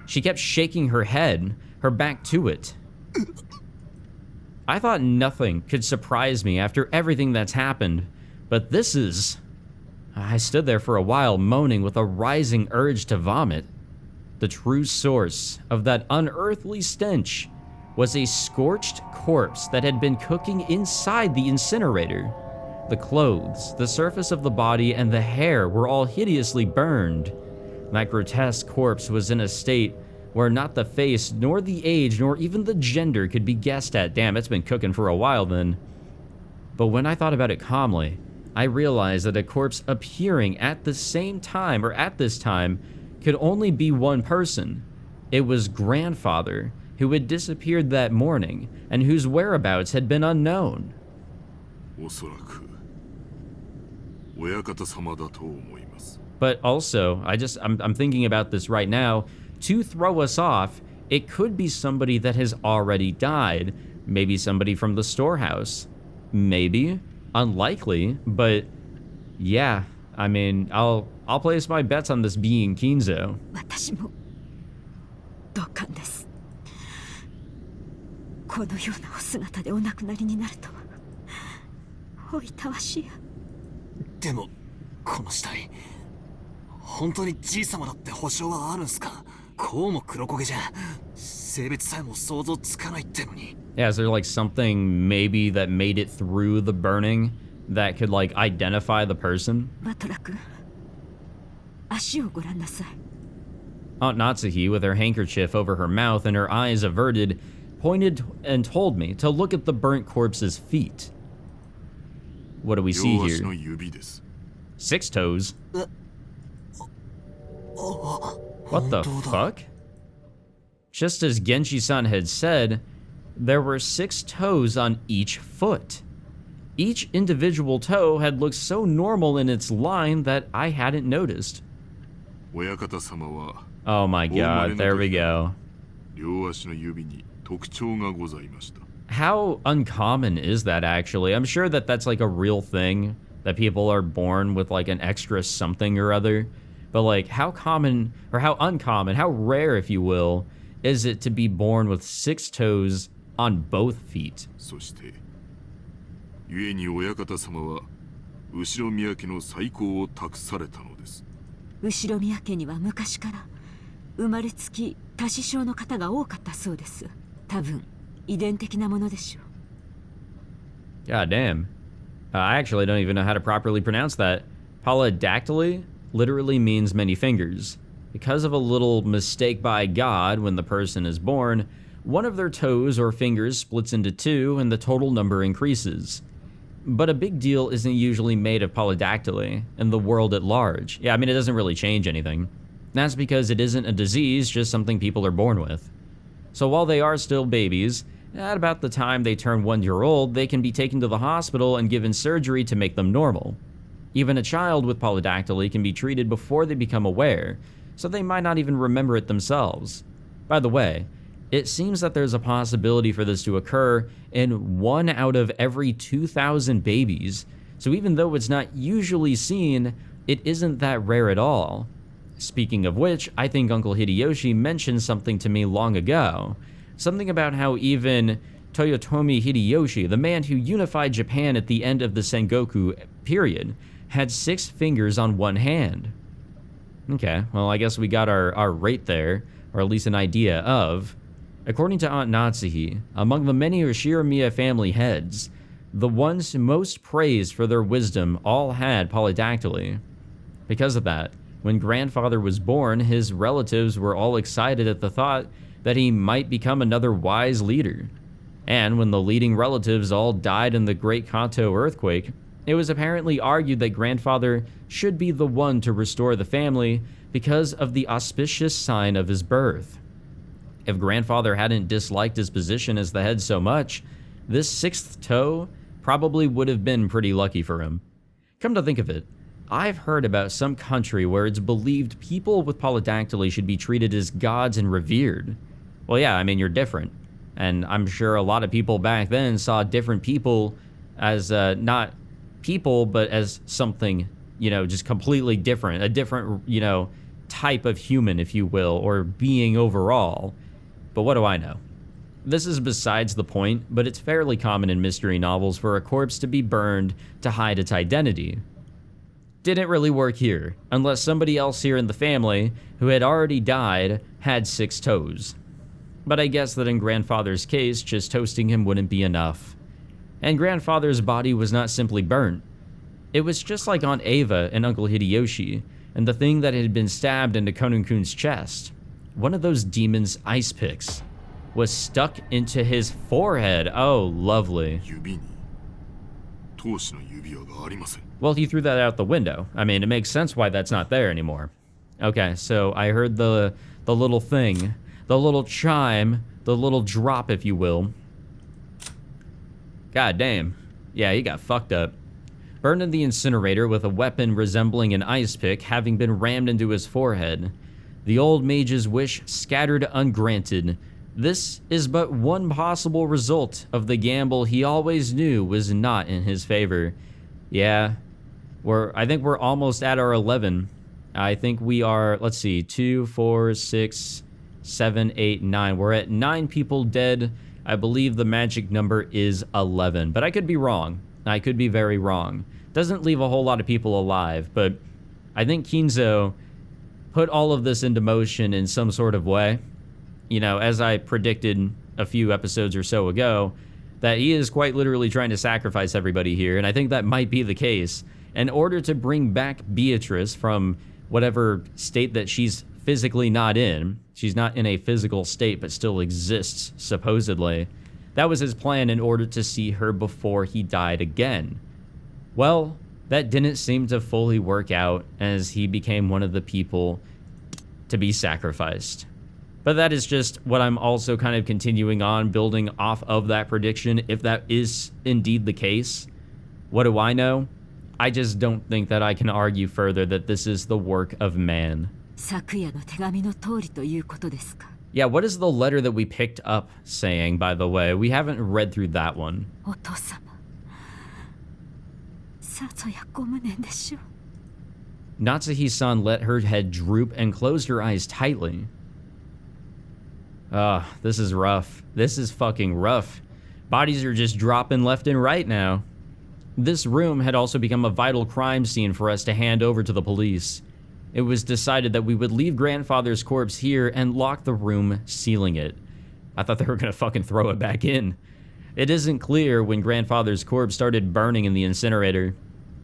She kept shaking her head, her back to it. I thought nothing could surprise me after everything that's happened, but this is... I stood there for a while, moaning with a rising urge to vomit. The true source of that unearthly stench was a scorched corpse that had been cooking inside the incinerator. The clothes, the surface of the body, and the hair were all hideously burned. That grotesque corpse was in a state where not the face, nor the age, nor even the gender could be guessed at. Damn, it's been cooking for a while then. But when I thought about it calmly, I realized that a corpse appearing at the same time, or at this time, could only be one person. It was grandfather, who had disappeared that morning, and whose whereabouts had been unknown. おそらく親方様だと思います。 But also, I'm thinking about this right now. To throw us off, it could be somebody that has already died. Maybe somebody from the storehouse. Maybe. Unlikely, but yeah. I mean, I'll place my bets on this being Kinzo. 私も同感です。このようなお姿でお亡くなりになるとは。おいたわしや。でも、この死体、本当にじい様だって保証はあるんすか？こうも黒焦げじゃ、性別さえも想像つかないってのに。Yeah, is there like something maybe that made it through the burning that could like identify the person? バトラ君、足をご覧なさい。 Aunt Natsuhi, with her handkerchief over her mouth and her eyes averted, pointed and told me to look at the burnt corpse's feet. What do we see here? 6 toes? What the fuck? Just as Genji-san had said, there were 6 toes on each foot. Each individual toe had looked so normal in its line that I hadn't noticed. 親方様は Oh my god, there we go. 両足の指に特徴がございました。 How uncommon is that actually? I'm sure that that's like a real thing, that people are born with like an extra something or other. But like, how common, or how uncommon, how rare, if you will, is it to be born with 6 toes on both feet? そして、故に親方様は後ろ宮家の再興を託されたのです。後ろ宮家には昔から生まれつき多子症の方が多かったそうです。多分遺伝的なものでしょう。 God damn. I actually don't even know how to properly pronounce that. Polydactyly literally means many fingers. Because of a little mistake by God when the person is born, one of their toes or fingers splits into 2 and the total number increases. But a big deal isn't usually made of polydactyly in the world at large. Yeah, I mean, it doesn't really change anything. That's because it isn't a disease, just something people are born with. So while they are still babies, at about the time they turn 1 year old, they can be taken to the hospital and given surgery to make them normal. Even a child with polydactyly can be treated before they become aware, so they might not even remember it themselves. By the way, it seems that there's a possibility for this to occur in 1 out of every 2,000 babies, so even though it's not usually seen, it isn't that rare at all. Speaking of which, I think Uncle Hideyoshi mentioned something to me long ago. Something about how even Toyotomi Hideyoshi, the man who unified Japan at the end of the Sengoku period, had 6 fingers on 1 hand. Okay, well, I guess we got our rate there, or at least an idea of. According to Aunt Natsuhi, among the many Ushiromiya family heads, the ones most praised for their wisdom all had polydactyly. Because of that, when grandfather was born, his relatives were all excited at the thought that he might become another wise leader. And when the leading relatives all died in the Great Kanto earthquake, it was apparently argued that grandfather should be the one to restore the family because of the auspicious sign of his birth. If grandfather hadn't disliked his position as the head so much, this 6th toe probably would have been pretty lucky for him. Come to think of it, I've heard about some country where it's believed people with polydactyly should be treated as gods and revered. Well, yeah, I mean, you're different. And I'm sure a lot of people back then saw different people as not people, but as something, you know, just completely different, a different, you know, type of human, if you will, or being overall. But what do I know? This is besides the point, but it's fairly common in mystery novels for a corpse to be burned to hide its identity. Didn't really work here, unless somebody else here in the family, who had already died, had 6 toes. But I guess that in grandfather's case, just toasting him wouldn't be enough. And grandfather's body was not simply burnt. It was just like Aunt Ava and Uncle Hideyoshi, and the thing that had been stabbed into Konun-kun's chest. One of those demon's ice picks was stuck into his forehead. Oh, lovely. 指に当主の指輪がありません。 Well, he threw that out the window. I mean, it makes sense why that's not there anymore. Okay, so I heard the little thing, the little chime, the little drop, if you will. God damn. Yeah, he got fucked up. Burned in the incinerator with a weapon resembling an ice pick having been rammed into his forehead. The old mage's wish scattered ungranted. This is but one possible result of the gamble he always knew was not in his favor. Yeah, I think we're almost at our 11. I think we are, let's see, 2, 4, 6, 7, 8, 9. We're at 9 people dead. I believe the magic number is 11, but I could be wrong. I could be very wrong. Doesn't leave a whole lot of people alive, but I think Kinzo put all of this into motion in some sort of way. You know, as I predicted a few episodes or so ago, that he is quite literally trying to sacrifice everybody here, and I think that might be the case, in order to bring back Beatrice from whatever state that she's physically not in. She's not in a physical state, but still exists, supposedly. That was his plan in order to see her before he died again. Well, that didn't seem to fully work out, as he became one of the people to be sacrificed. But that is just what I'm also kind of continuing on, building off of that prediction, if that is indeed the case. What do I know? I just don't think that I can argue further that this is the work of man. 昨夜の手紙の通りということですか。 Yeah, what is the letter that we picked up saying, by the way? We haven't read through that one. お父様、さぞやご無念でしょう。 Natsuhi-san let her head droop and closed her eyes tightly. This is rough. This is fucking rough. Bodies are just dropping left and right now. This room had also become a vital crime scene for us to hand over to the police. It was decided that we would leave grandfather's corpse here and lock the room, sealing it. I thought they were gonna fucking throw it back in. It isn't clear when grandfather's corpse started burning in the incinerator.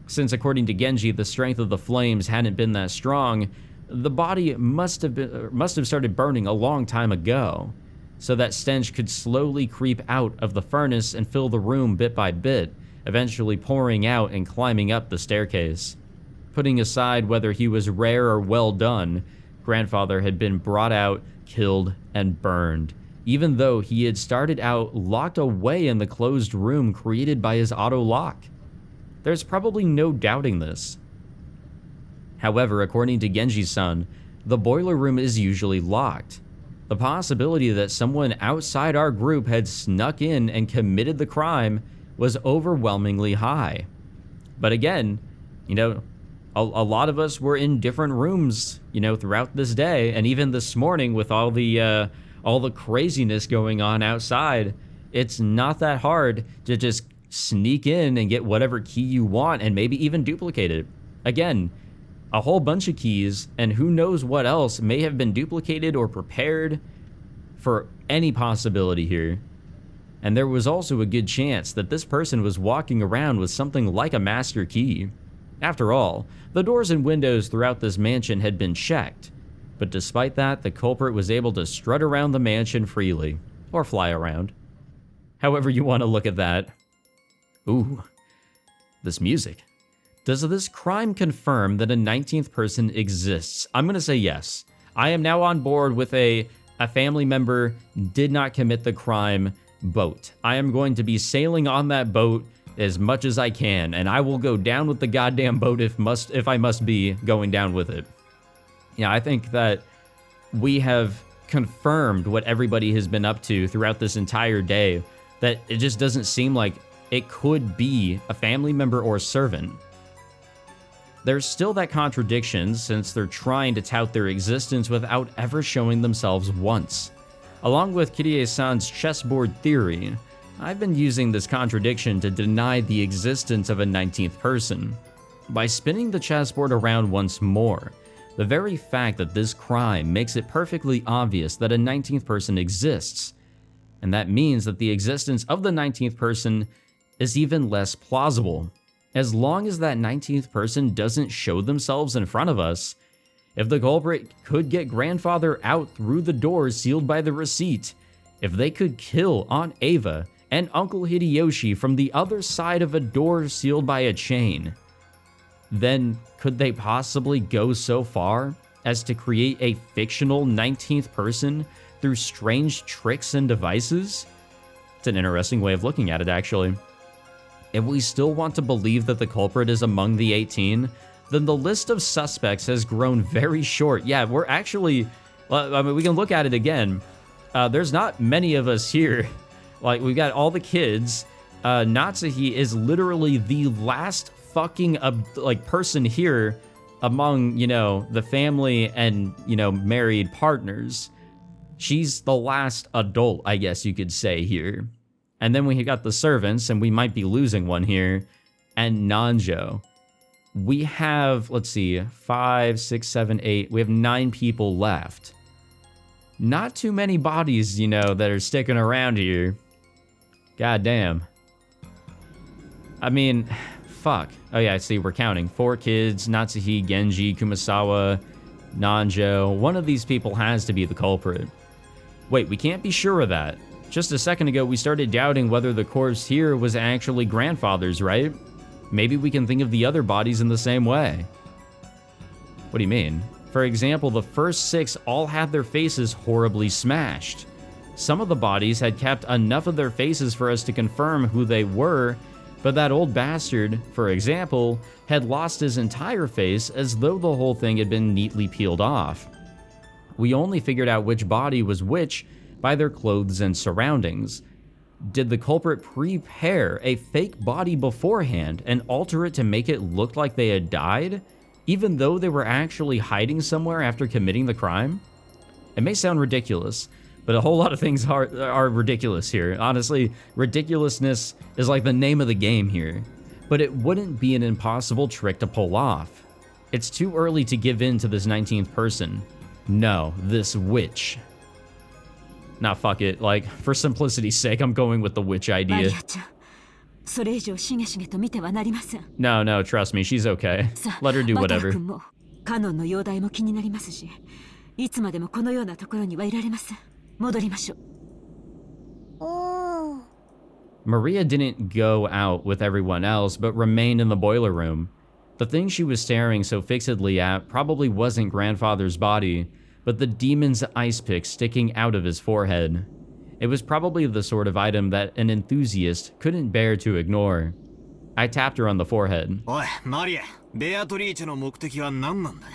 Since according to Genji, the strength of the flames hadn't been that strong, the body must have started burning a long time ago, so that stench could slowly creep out of the furnace and fill the room bit by bit, eventually pouring out and climbing up the staircase. Putting aside whether he was rare or well done, grandfather had been brought out, killed, and burned, even though he had started out locked away in the closed room created by his auto lock. There's probably no doubting this. However, according to Genji-san, the boiler room is usually locked. The possibility that someone outside our group had snuck in and committed the crime was overwhelmingly high. But again, you know, a lot of us were in different rooms, you know, throughout this day, and even this morning with all the craziness going on outside, it's not that hard to just sneak in and get whatever key you want and maybe even duplicate it. Again, a whole bunch of keys, and who knows what else may have been duplicated or prepared for any possibility here. And there was also a good chance that this person was walking around with something like a master key. After all, the doors and windows throughout this mansion had been checked, but despite that, the culprit was able to strut around the mansion freely, or fly around. However you want to look at that. Ooh, this music. Does this crime confirm that a 19th person exists? I'm gonna say yes. I am now on board with a family member did not commit the crime boat. I am going to be sailing on that boat as much as I can, and I will go down with the goddamn boat if I must be going down with it. Yeah, I think that we have confirmed what everybody has been up to throughout this entire day, that it just doesn't seem like it could be a family member or servant. There's still that contradiction since they're trying to tout their existence without ever showing themselves once. Along with Kirie-san's chessboard theory, I've been using this contradiction to deny the existence of a 19th person. By spinning the chessboard around once more, the very fact that this crime makes it perfectly obvious that a 19th person exists, and that means that the existence of the 19th person is even less plausible. As long as that 19th person doesn't show themselves in front of us, if the culprit could get grandfather out through the door sealed by the receipt, if they could kill Aunt Ava and Uncle Hideyoshi from the other side of a door sealed by a chain, then could they possibly go so far as to create a fictional 19th person through strange tricks and devices? It's an interesting way of looking at it, actually. If we still want to believe that the culprit is among the 18, then the list of suspects has grown very short. Yeah, we're actually, I mean, we can look at it again. There's not many of us here. Like, we've got all the kids. Natsuhi is literally the last fucking, person here among, you know, the family and, you know, married partners. She's the last adult, I guess you could say, here. And then we got the servants, and we might be losing one here, and Nanjo. We have, let's see, 5, 6, 7, 8. We have 9 people left. Not too many bodies, you know, that are sticking around here. God damn. I mean, fuck. Oh yeah, I see, we're counting. 4 kids, Natsuhi, Genji, Kumasawa, Nanjo. One of these people has to be the culprit. Wait, we can't be sure of that. Just a second ago, we started doubting whether the corpse here was actually grandfather's, right? Maybe we can think of the other bodies in the same way. What do you mean? For example, the first 6 all had their faces horribly smashed. Some of the bodies had kept enough of their faces for us to confirm who they were, But that old bastard, for example, had lost his entire face as though the whole thing had been neatly peeled off. We only figured out which body was which by their clothes and surroundings. Did the culprit prepare a fake body beforehand and alter it to make it look like they had died, even though they were actually hiding somewhere after committing the crime? It may sound ridiculous, but a whole lot of things are ridiculous here. Honestly, ridiculousness is like the name of the game here. But it wouldn't be an impossible trick to pull off. It's too early to give in to this 19th person. No, this witch. Nah, fuck it. Like, for simplicity's sake, I'm going with the witch idea. No, trust me, she's okay. Let her do whatever. Maria didn't go out with everyone else, but remained in the boiler room. The thing she was staring so fixedly at probably wasn't grandfather's body, but the demon's ice pick sticking out of his forehead. It was probably the sort of item that an enthusiast couldn't bear to ignore. I tapped her on the forehead. Oi, Maria, Beatriceの目的は何なんだ?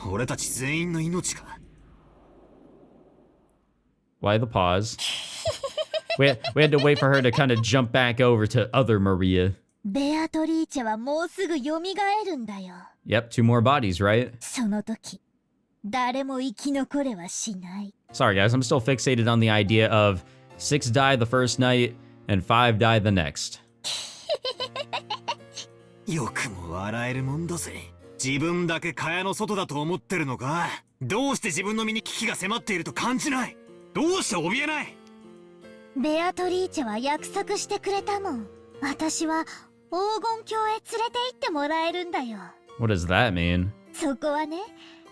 俺たち全員の命か? Why the pause? we had to wait for her to kind of jump back over to other Maria. Beatrice はもうすぐ蘇るんだよ。Yep, 2 more bodies, right? その時、誰も生き残れはしない。 Sorry guys, I'm still fixated on the idea of 6 die the first night and 5 die the next. よくも笑えるもんだぜ。自分だけ蚊帳の外だと思ってるのか？どうして自分の身に危機が迫っていると感じない？どうして怯えない？ベアトリーチェは約束してくれたもん。私は黄金鏡へ連れて行ってもらえるんだよ。What does that mean? そこはね、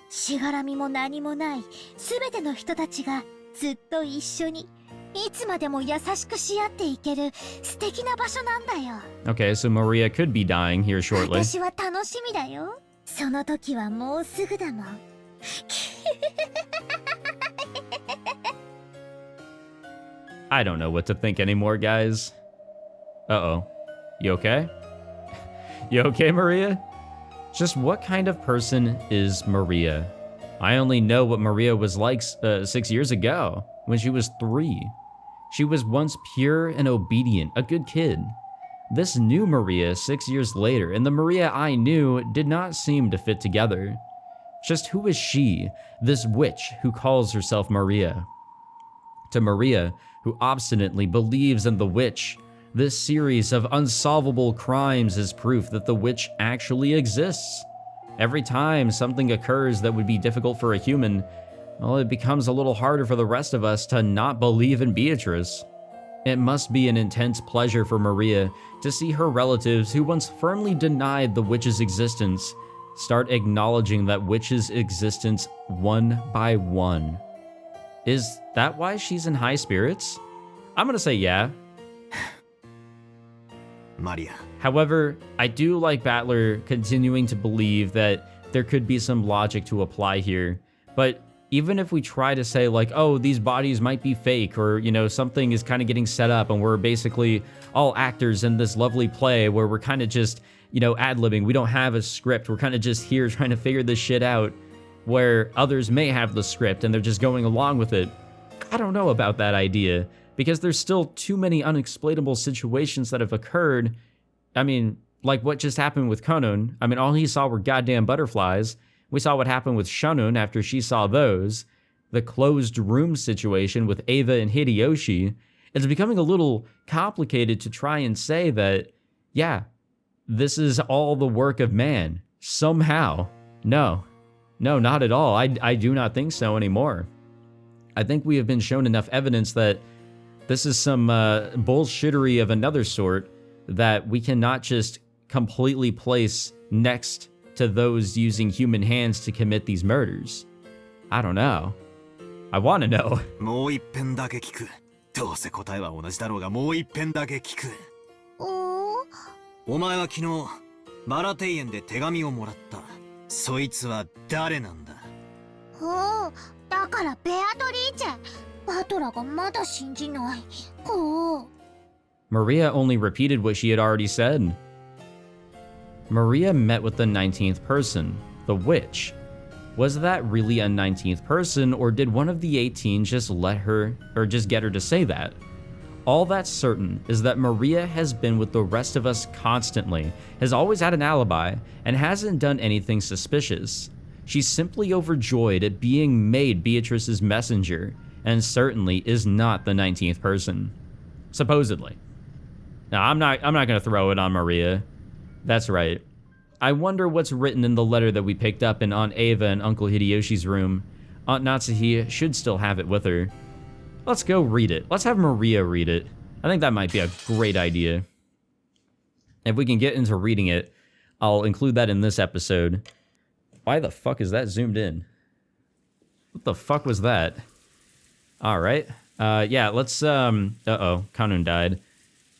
しがらみも何もないすべての人たちがずっと一緒にいつまでも優しくし合っていける素敵な場所なんだよ。Okay, so Maria could be dying here shortly. 私は楽しみだよ。その時はもうすぐだもん。I don't know what to think anymore, guys. Uh-oh. You okay? You okay, Maria? Just what kind of person is Maria? I only know what Maria was like 6 years ago, when she was 3. She was once pure and obedient, a good kid. This new Maria 6 years later, and the Maria I knew did not seem to fit together. Just who is she, this witch who calls herself Maria? To Maria, who obstinately believes in the witch, this series of unsolvable crimes is proof that the witch actually exists. Every time something occurs that would be difficult for a human, well, it becomes a little harder for the rest of us to not believe in Beatrice. It must be an intense pleasure for Maria to see her relatives who once firmly denied the witch's existence start acknowledging that witch's existence one by one. Is that why she's in high spirits? I'm gonna say yeah. Maria. However, I do like Battler continuing to believe that there could be some logic to apply here. But even if we try to say like, oh, these bodies might be fake, or, you know, something is kind of getting set up and we're basically all actors in this lovely play where we're kind of just, you know, ad-libbing. We don't have a script. We're kind of just here trying to figure this shit out, where others may have the script and they're just going along with it. I don't know about that idea, because there's still too many unexplainable situations that have occurred. I mean, like what just happened with Konon. I mean, all he saw were goddamn butterflies. We saw what happened with Shunun after she saw those. The closed room situation with Ava and Hideyoshi. It's becoming a little complicated to try and say that, yeah, this is all the work of man. Somehow. No, not at all. I do not think so anymore. I think we have been shown enough evidence that this is some bullshittery of another sort that we cannot just completely place next to those using human hands to commit these murders. I don't know. I want to know. もう一遍だけ聞く。どうせ答えは同じだろうが、もう一遍だけ聞く。お前は昨日、バラ庭園で手紙をもらった。そいつは誰なんだ？おお、だからベアトリーチェ。バトラがまだ信じない。おお。Maria only repeated what she had already said. Maria met with the 19th person, the witch. Was that really a 19th person, or did one of the 18 just get her to say that? All that's certain is that Maria has been with the rest of us constantly, has always had an alibi, and hasn't done anything suspicious. She's simply overjoyed at being made Beatrice's messenger, and certainly is not the 19th person. Supposedly. Now, I'm not gonna throw it on Maria. That's right. I wonder what's written in the letter that we picked up in Aunt Ava and Uncle Hideyoshi's room. Aunt Natsuhi should still have it with her. Let's go read it. Let's have Maria read it. I think that might be a great idea. If we can get into reading it, I'll include that in this episode. Why the fuck is that zoomed in? What the fuck was that? Alright. Yeah, let's, uh-oh, Kanun died.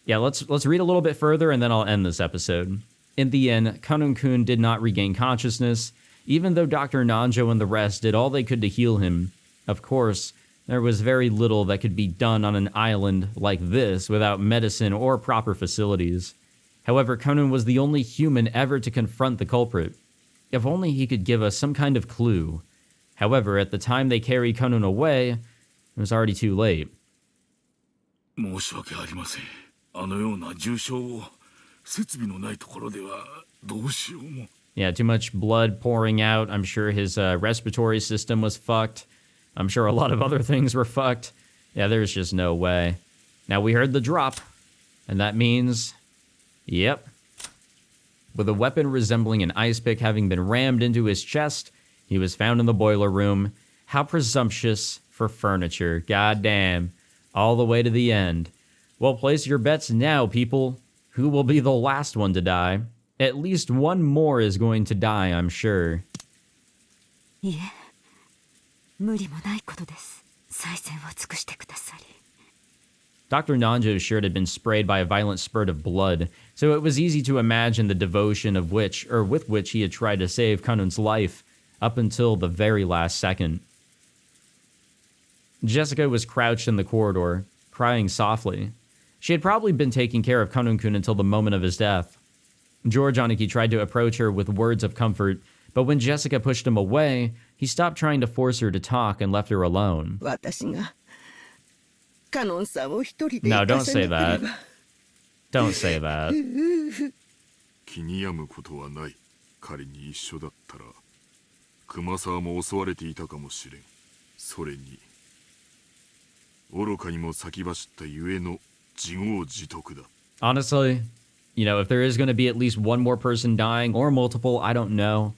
Yeah, let's read a little bit further and then I'll end this episode. In the end, Kanun-kun did not regain consciousness, even though Dr. Nanjo and the rest did all they could to heal him. Of course, there was very little that could be done on an island like this without medicine or proper facilities. However, Kanun was the only human ever to confront the culprit. If only he could give us some kind of clue. However, at the time they carried Kanun away, it was already too late. Yeah, too much blood pouring out. I'm sure his respiratory system was fucked. I'm sure a lot of other things were fucked. Yeah, there's just no way. Now, we heard the drop, and that means, yep. With a weapon resembling an ice pick having been rammed into his chest, he was found in the boiler room. How presumptuous for furniture. Goddamn. All the way to the end. Well, place your bets now, people. Who will be the last one to die? At least one more is going to die, I'm sure. Yeah. 無理もないことです。最善を尽くしてくださり。Dr. Nanjo's shirt had been sprayed by a violent spurt of blood, so it was easy to imagine the devotion with which he had tried to save Kanun's life, up until the very last second. Jessica was crouched in the corridor, crying softly. She had probably been taking care of Kanun-kun until the moment of his death. George Aniki tried to approach her with words of comfort, but when Jessica pushed him away, he stopped trying to force her to talk and left her alone. No, don't say that. Don't say that. 気に病むことはない。仮に一緒だったら、熊沢も襲われていたかもしれん。それに、愚かにも先走ったゆえの自業自得だ。Honestly, you know, if there is going to be at least one more person dying, or multiple, I don't know.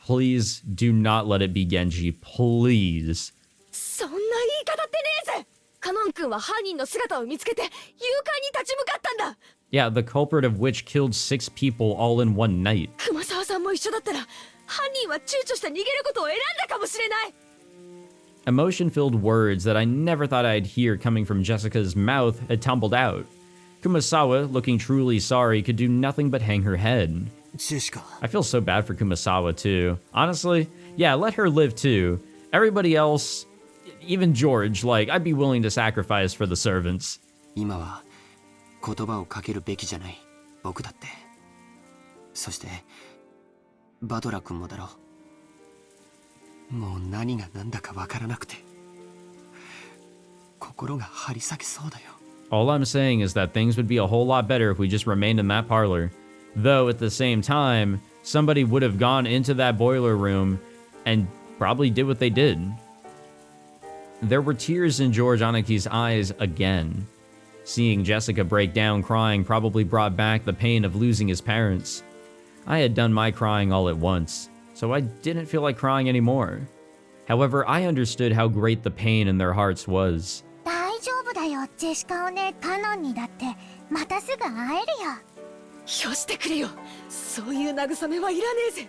Please do not let it be Genji. Please. そんな言い方ってねえぜ。カノン君は犯人の姿を見つけて勇敢に立ち向かったんだ。Yeah, the culprit of which killed 6 people all in one night. 熊沢さんも一緒だったら、犯人は躊躇して逃げることを選んだかもしれない。Emotion-filled words that I never thought I'd hear coming from Jessica's mouth had tumbled out. Kumasawa, looking truly sorry, could do nothing but hang her head. I feel so bad for Kumasawa too. Honestly, yeah, let her live too. Everybody else, even George, like, I'd be willing to sacrifice for the servants. 今は言葉をかけるべきじゃない。僕だって。そしてバトラ君もだろう。もう何が何だかわからなくて心が張り裂けそうだよ。All I'm saying is that things would be a whole lot better if we just remained in that parlor. Though, at the same time, somebody would have gone into that boiler room and probably did what they did. There were tears in George Aniki's eyes again. Seeing Jessica break down crying probably brought back the pain of losing his parents. I had done my crying all at once, so I didn't feel like crying anymore. However, I understood how great the pain in their hearts was. 大丈夫だよ、ジェシカをね、カノンにだってまたすぐ会えるよ。よしてくれよ。そういう慰めはいらねえぜ。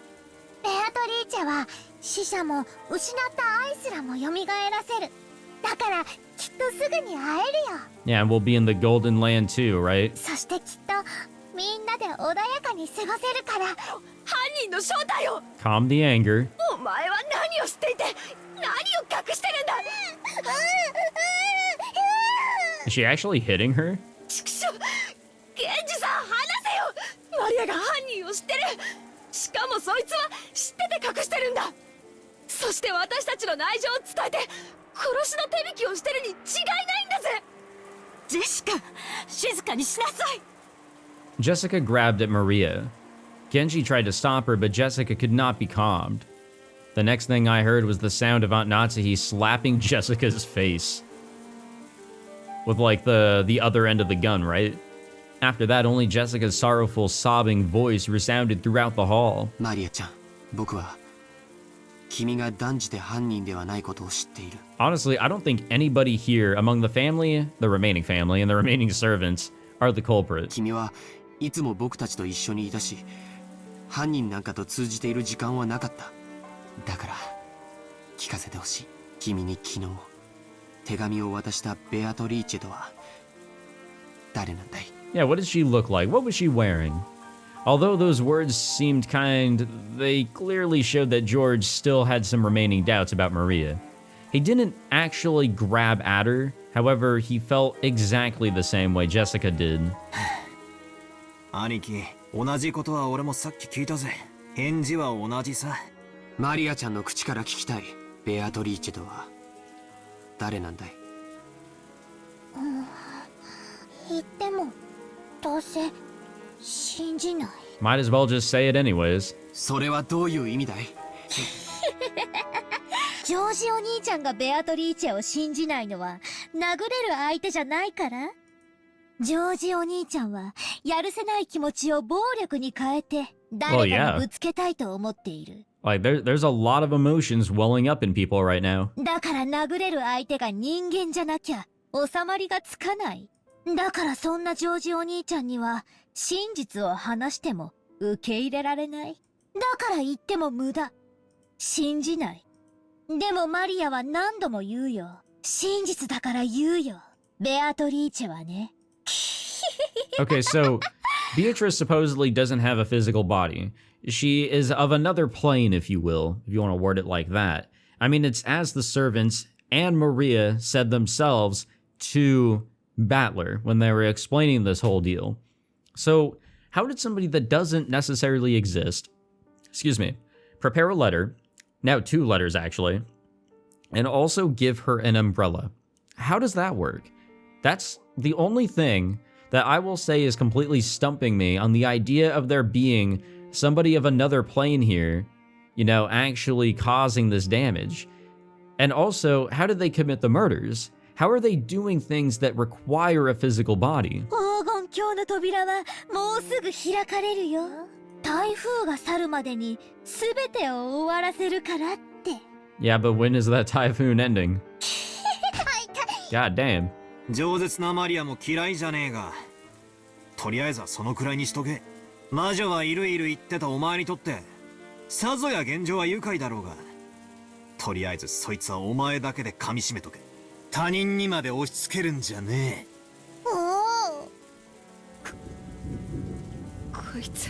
ベアトリーチェは死者も失った愛すらも蘇らせる。だからきっとすぐに会えるよ。Yeah, and we'll be in the Golden Land too, right? そしてきっとみんなで穏やかに過ごせるから。犯人の正体を。Calm the anger. お前は何を知っていて何を隠してるんだ。Is she actually hitting her? ちくしょう。マリアが犯人を知ってる。しかもそいつは知ってて隠してるんだ。そして私たちの内情を伝えて殺しの手引きをしてるに違いないんだぜ。ジェシカ、静かにしなさい。 Jessica grabbed at Maria. Genji tried to stop her, but Jessica could not be calmed. The next thing I heard was the sound of Aunt Natsuhi slapping Jessica's face. With, like, the other end of the gun, right? After that, only Jessica's sorrowful, sobbing voice resounded throughout the hall. マリアちゃん、僕は君が断じて犯人ではないことを知っている。 Honestly, I don't think anybody here among the family, the remaining family, and the remaining servants are the culprit. 君はいつも僕たちと一緒にいたし、犯人なんかと通じている時間はなかった。だから聞かせてほしい。君に昨日手紙を渡したベアトリーチェとは誰なんだい？ Yeah, what did she look like? What was she wearing? Although those words seemed kind, they clearly showed that George still had some remaining doubts about Maria. He didn't actually grab at her, however, he felt exactly the same way Jessica did. 兄貴、同じことは俺もさっき聞いたぜ。返事は同じさ。マリアちゃんの口から聞きたい。ベアトリーチェとは誰なんだい？言ってもどうせ信じない。 Might as well just say it anyways. それはどういう意味だい？ジョージお兄ちゃんがベアトリーチェを信じないのは殴れる相手じゃないから。ジョージお兄ちゃんはやるせない気持ちを暴力に変えて誰かにぶつけたいと思っている。Like, there's a lot of emotions welling up in people right now. だから殴れる相手が人間じゃなきゃ収まりがつかない。だからそんなジョージお兄ちゃんには真実を話しても受け入れられない。だから言っても無駄。信じない。でもマリアは何度も言うよ。真実だから言うよ。ベアトリーチェはね。Okay, so Beatrice supposedly doesn't have a physical body. She is of another plane, if you will, if you want to word it like that. I mean, it's as the servants and Maria said themselves to Battler when they were explaining this whole deal. So, how did somebody that doesn't necessarily exist, prepare a letter, now 2 letters actually, and also give her an umbrella? How does that work? That's the only thing that I will say is completely stumping me on the idea of there being somebody of another plane here, you know, actually causing this damage. And also, how did they commit the murders? How are they doing things that require a physical body? 黄金鏡の扉はもうすぐ開かれるよ。台風が去るまでに全てを終わらせるからって。Yeah, but when is that typhoon ending? God damn. 饒舌なマリアも嫌いじゃねえが、とりあえずはそのくらいにしとけ。魔女はいるいる言ってたお前にとってさぞや現状は愉快だろうが、とりあえずそいつはお前だけで噛み締めとけ。他人にまで押し付けるんじゃねえ。こいつ。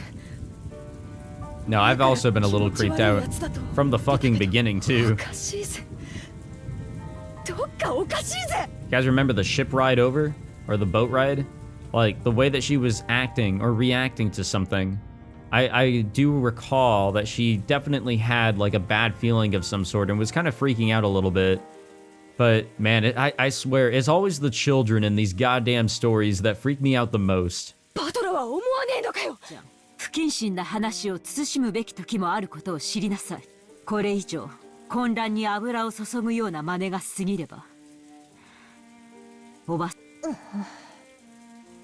No, I've also been a little creeped out from the fucking beginning too. おかしいぜ。どっかおかしいぜ。 You guys remember the ship ride over? Or the boat ride? Like, the way that she was acting or reacting to something. I do recall that she definitely had, like, a bad feeling of some sort and was kind of freaking out a little bit. But, man, I swear, it's always the children in these goddamn stories that freak me out the most. バトラは思わねえのかよ。不謹慎な話を慎むべき時もあることを知りなさい。これ以上混乱に油を注ぐような真似が過ぎれば。おば。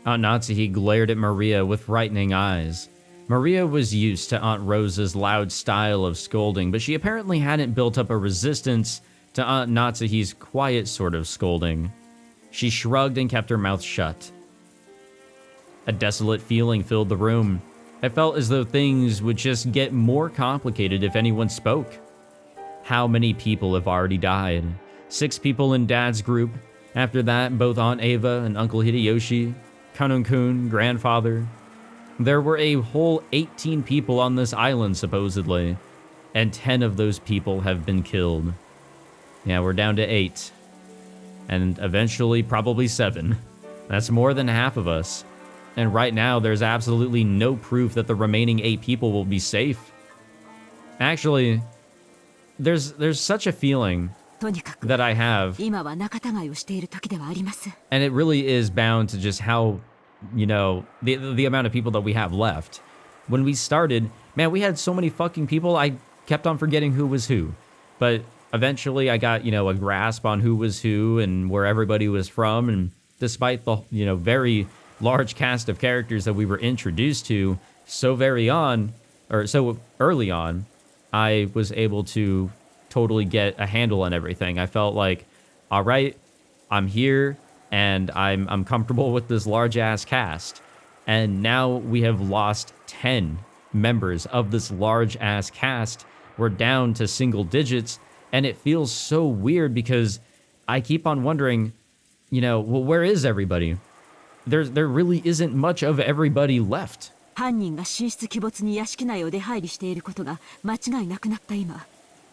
Aunt Natsuhi glared at Maria with frightening eyes. Maria was used to Aunt Rosa's loud style of scolding, but she apparently hadn't built up a resistance to Aunt Natsuhi's quiet sort of scolding. She shrugged and kept her mouth shut. A desolate feeling filled the room. It felt as though things would just get more complicated if anyone spoke. How many people have already died? 6 people in Dad's group. After that, both Aunt Ava and Uncle Hideyoshi, Kanun-kun, grandfather. There were a whole 18 people on this island, supposedly. And 10 of those people have been killed. Yeah, we're down to 8. And eventually, probably 7. That's more than half of us. And right now, there's absolutely no proof that the remaining 8 people will be safe. Actually, there's such a feeling とにかく that I have, 今は仲違いをしている時ではあります。 and it really is bound to just how, you know, the amount of people that we have left. When we started, man, we had so many fucking people, I kept on forgetting who was who. But eventually I got, you know, a grasp on who was who and where everybody was from, and despite the, you know, very large cast of characters that we were introduced to so early on, I was able to totally get a handle on everything. I felt like, all right, I'm here and I'm comfortable with this large ass cast. And now we have lost 10 members of this large ass cast. We're down to single digits, and it feels so weird because I keep on wondering, you know, well, where is everybody? There really isn't much of everybody left. 犯人が神出鬼没に屋敷内を出入りしていることが間違いなくなった今、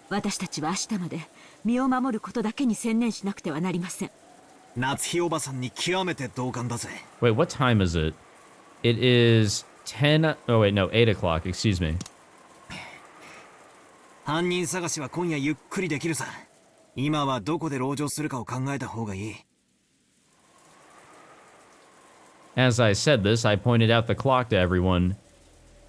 私たちは明日まで身を守ることだけに専念しなくてはなりません。夏日おばさんに極めて同感だぜ。Wait, what time is it? It is 10, oh wait, no, 8 o'clock, excuse me. 犯人探しは今夜ゆっくりできるさ。今はどこで籠城するかを考えた方がいい。As I said this, I pointed out the clock to everyone.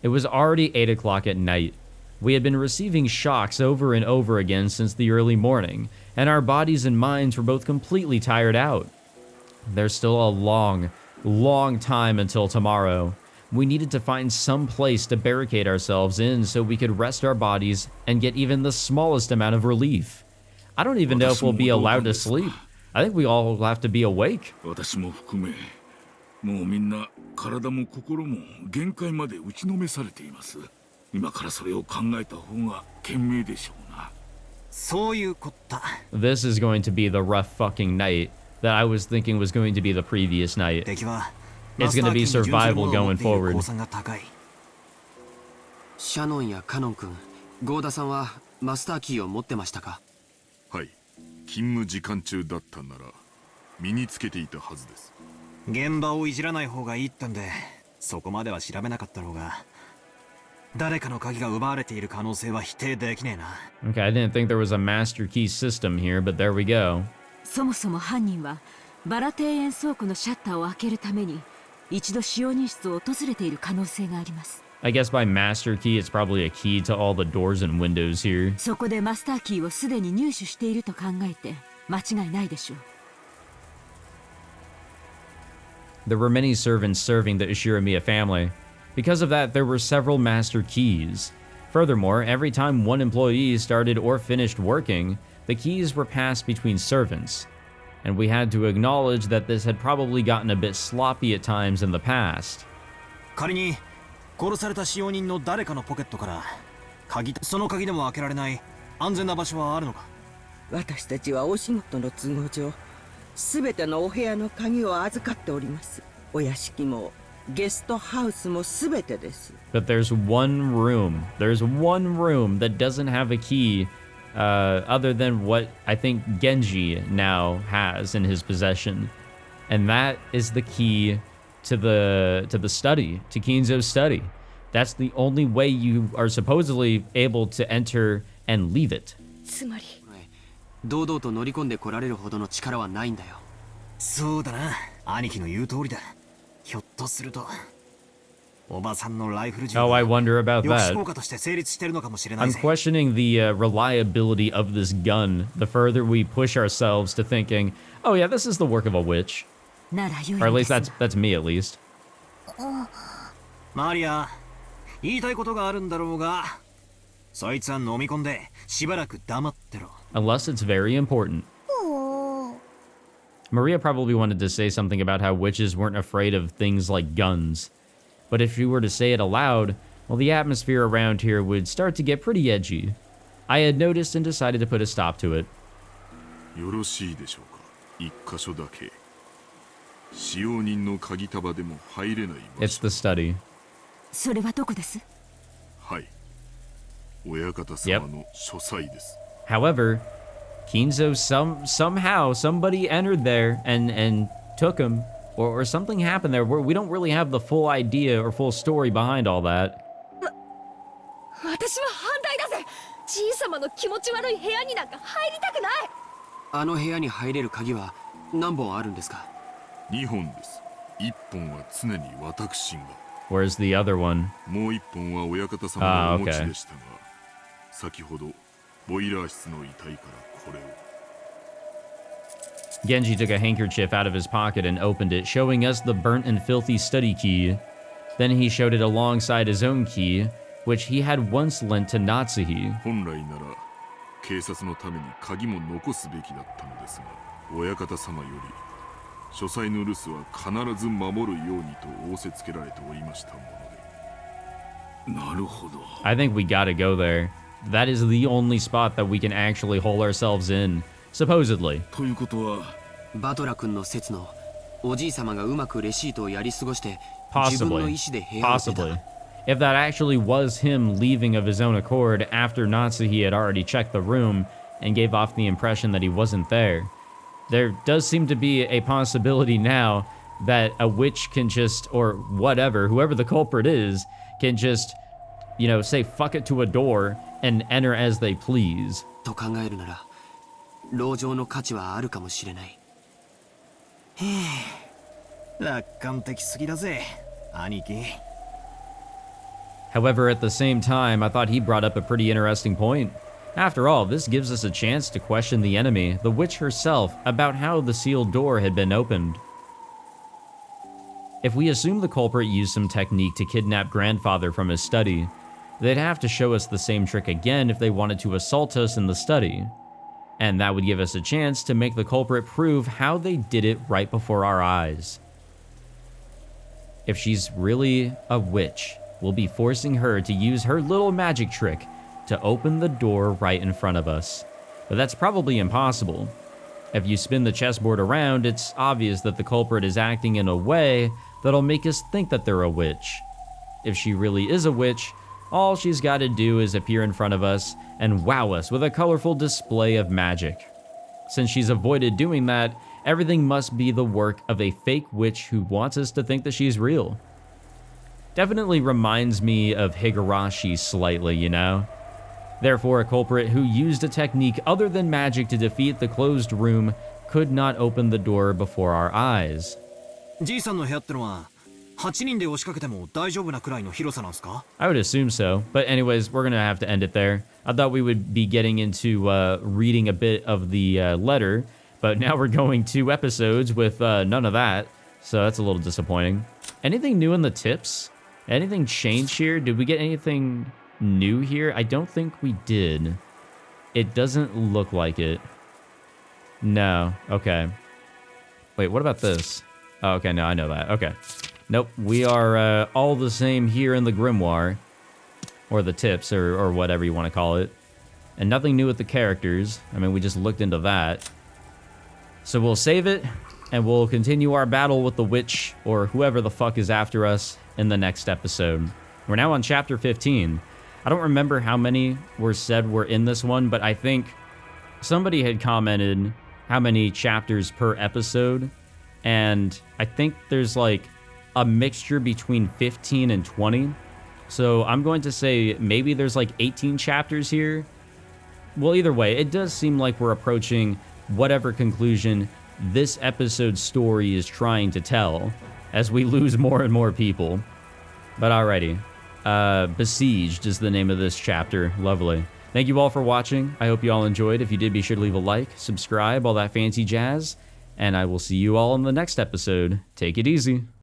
It was already 8 o'clock at night. We had been receiving shocks over and over again since the early morning, and our bodies and minds were both completely tired out. There's still a long, long time until tomorrow. We needed to find some place to barricade ourselves in so we could rest our bodies and get even the smallest amount of relief. I don't even know if we'll be allowed to sleep. I think we all have to be awake. もうみんな体も心も限界まで打ちのめされています。今からそれを考えた方が賢明でしょうな。そういうこった。This is going to be the rough fucking night that I was thinking was going to be the previous night. 敵は It's going to be survival going forward. シャノンやカノン君、ゴーダさんはマスターキーを持ってましたか？はい、勤務時間中だったなら身につけていたはずです。現場をいじらない方がいいってんで、そこまでは調べなかったろうが、誰かの鍵が奪われている可能性は否定できねえな。Okay, I didn't think there was a master key system here, but there we go. そもそも犯人はバラ庭園倉庫のシャッターを開けるために一度使用人室を訪れている可能性があります。I guess by master key, it's probably a key to all the doors and windows here. そこでマスターキーをすでに入手していると考えて間違いないでしょう。There were many servants serving the Ushiromiya family. Because of that, there were several master keys. Furthermore, every time one employee started or finished working, the keys were passed between servants. And we had to acknowledge that this had probably gotten a bit sloppy at times in the past. 仮に殺された使用人の誰かのポケットからその鍵でも開けられない安全な場所はあるのか？私たちはお仕事の都合上、すべてのお部屋の鍵を預かっております。お屋敷もゲストハウスもすべてです。But there's one room that doesn't have a key other than what I think Genji now has in his possession. And that is the key to the study, to Kinzo's study. That's the only way you are supposedly able to enter and leave it. つまり堂々と乗り込んで来られるほどの力はないんだよ。そうだな、兄貴の言う通りだ。ひょっとするとおばさんのライフル銃 Oh, I wonder about 抑止 that. 効果として成立してるのかもしれない I'm ぜ。 questioning the reliability of this gun the further we push ourselves to thinking, oh yeah, this is the work of a witch. なら良い Or at ので least すが that's me at least. マリア、言いたいことがあるんだろうが、そいつは飲み込んでしばらく黙ってろ。Unless it's very important. Maria probably wanted to say something about how witches weren't afraid of things like guns. But if she were to say it aloud, well, the atmosphere around here would start to get pretty edgy. I had noticed and decided to put a stop to it. よろしいでしょうか。一箇所だけ。使用人の鍵束でも入れない場 It's 所。 the study. それはどこです？はい。親方様の書斎です。However, Kinzo somehow somebody entered there and took him or something happened there where we don't really have the full idea or full story behind all that. 私は反対だぜ。じいさまの気持ち悪い部屋になんか入りたくない。あの部屋に入れる鍵は何本あるんですか？2本です。1本は常に私が。Where's the other one? もう1本は親方様のお持ちでしたが、先ほどボイラー室の遺体からこれを。Genji took a handkerchief out of his pocket and opened it, showing us the burnt and filthy study key. Then he showed it alongside his own key, which he had once lent to Natsuhi. 本来なら警察のために鍵も残すべきだったのですが、親方様より書斎の留守は必ず守るようにと仰せつけられておりましたもので。なるほど。I think we gotta go there. That is the only spot that we can actually hole ourselves in, supposedly. ということは、バトラ君の説のおじい様がうまくレシートをやり過ごして自分の意思で部屋を出た。 Possibly. If that actually was him leaving of his own accord after Natsuhi had already checked the room and gave off the impression that he wasn't there, there does seem to be a possibility now that a witch can just, or whatever, whoever the culprit is, can just, you know, say fuck it to a door and enter as they please. と考えるなら、籠城の価値はあるかもしれない。楽観的すぎだぜ、兄貴。However, at the same time, I thought he brought up a pretty interesting point. After all, this gives us a chance to question the enemy, the witch herself, about how the sealed door had been opened. If we assume the culprit used some technique to kidnap grandfather from his study, they'd have to show us the same trick again if they wanted to assault us in the study. And that would give us a chance to make the culprit prove how they did it right before our eyes. If she's really a witch, we'll be forcing her to use her little magic trick to open the door right in front of us. But that's probably impossible. If you spin the chessboard around, it's obvious that the culprit is acting in a way that'll make us think that they're a witch. If she really is a witch, all she's got to do is appear in front of us and wow us with a colorful display of magic. Since she's avoided doing that, everything must be the work of a fake witch who wants us to think that she's real. Definitely reminds me of Higurashi slightly, you know? Therefore, a culprit who used a technique other than magic to defeat the closed room could not open the door before our eyes. じいさんの部屋ってのは8人で押しかけても大丈夫なくらいの広さなんすか? I would assume so. But anyways, we're gonna have to end it there. I thought we would be getting into reading a bit of the letter, but now we're going 2 episodes with none of that. So that's a little disappointing. Anything new in the tips? Anything change here? Did we get anything new here? I don't think we did. It doesn't look like it. No. Okay. Wait, what about this? Oh, okay, no, I know that. Okay. Nope, we are all the same here in the grimoire. Or the tips, or whatever you want to call it. And nothing new with the characters. I mean, we just looked into that. So we'll save it, and we'll continue our battle with the witch, or whoever the fuck is after us, in the next episode. We're now on chapter 15. I don't remember how many were said were in this one, but I think somebody had commented how many chapters per episode, and I think there's like a mixture between 15 and 20. So I'm going to say maybe there's like 18 chapters here. Well, either way, it does seem like we're approaching whatever conclusion this episode's story is trying to tell, as we lose more and more people. But alrighty. Besieged is the name of this chapter. Lovely. Thank you all for watching. I hope you all enjoyed. If you did, be sure to leave a like, subscribe, all that fancy jazz. And I will see you all in the next episode. Take it easy.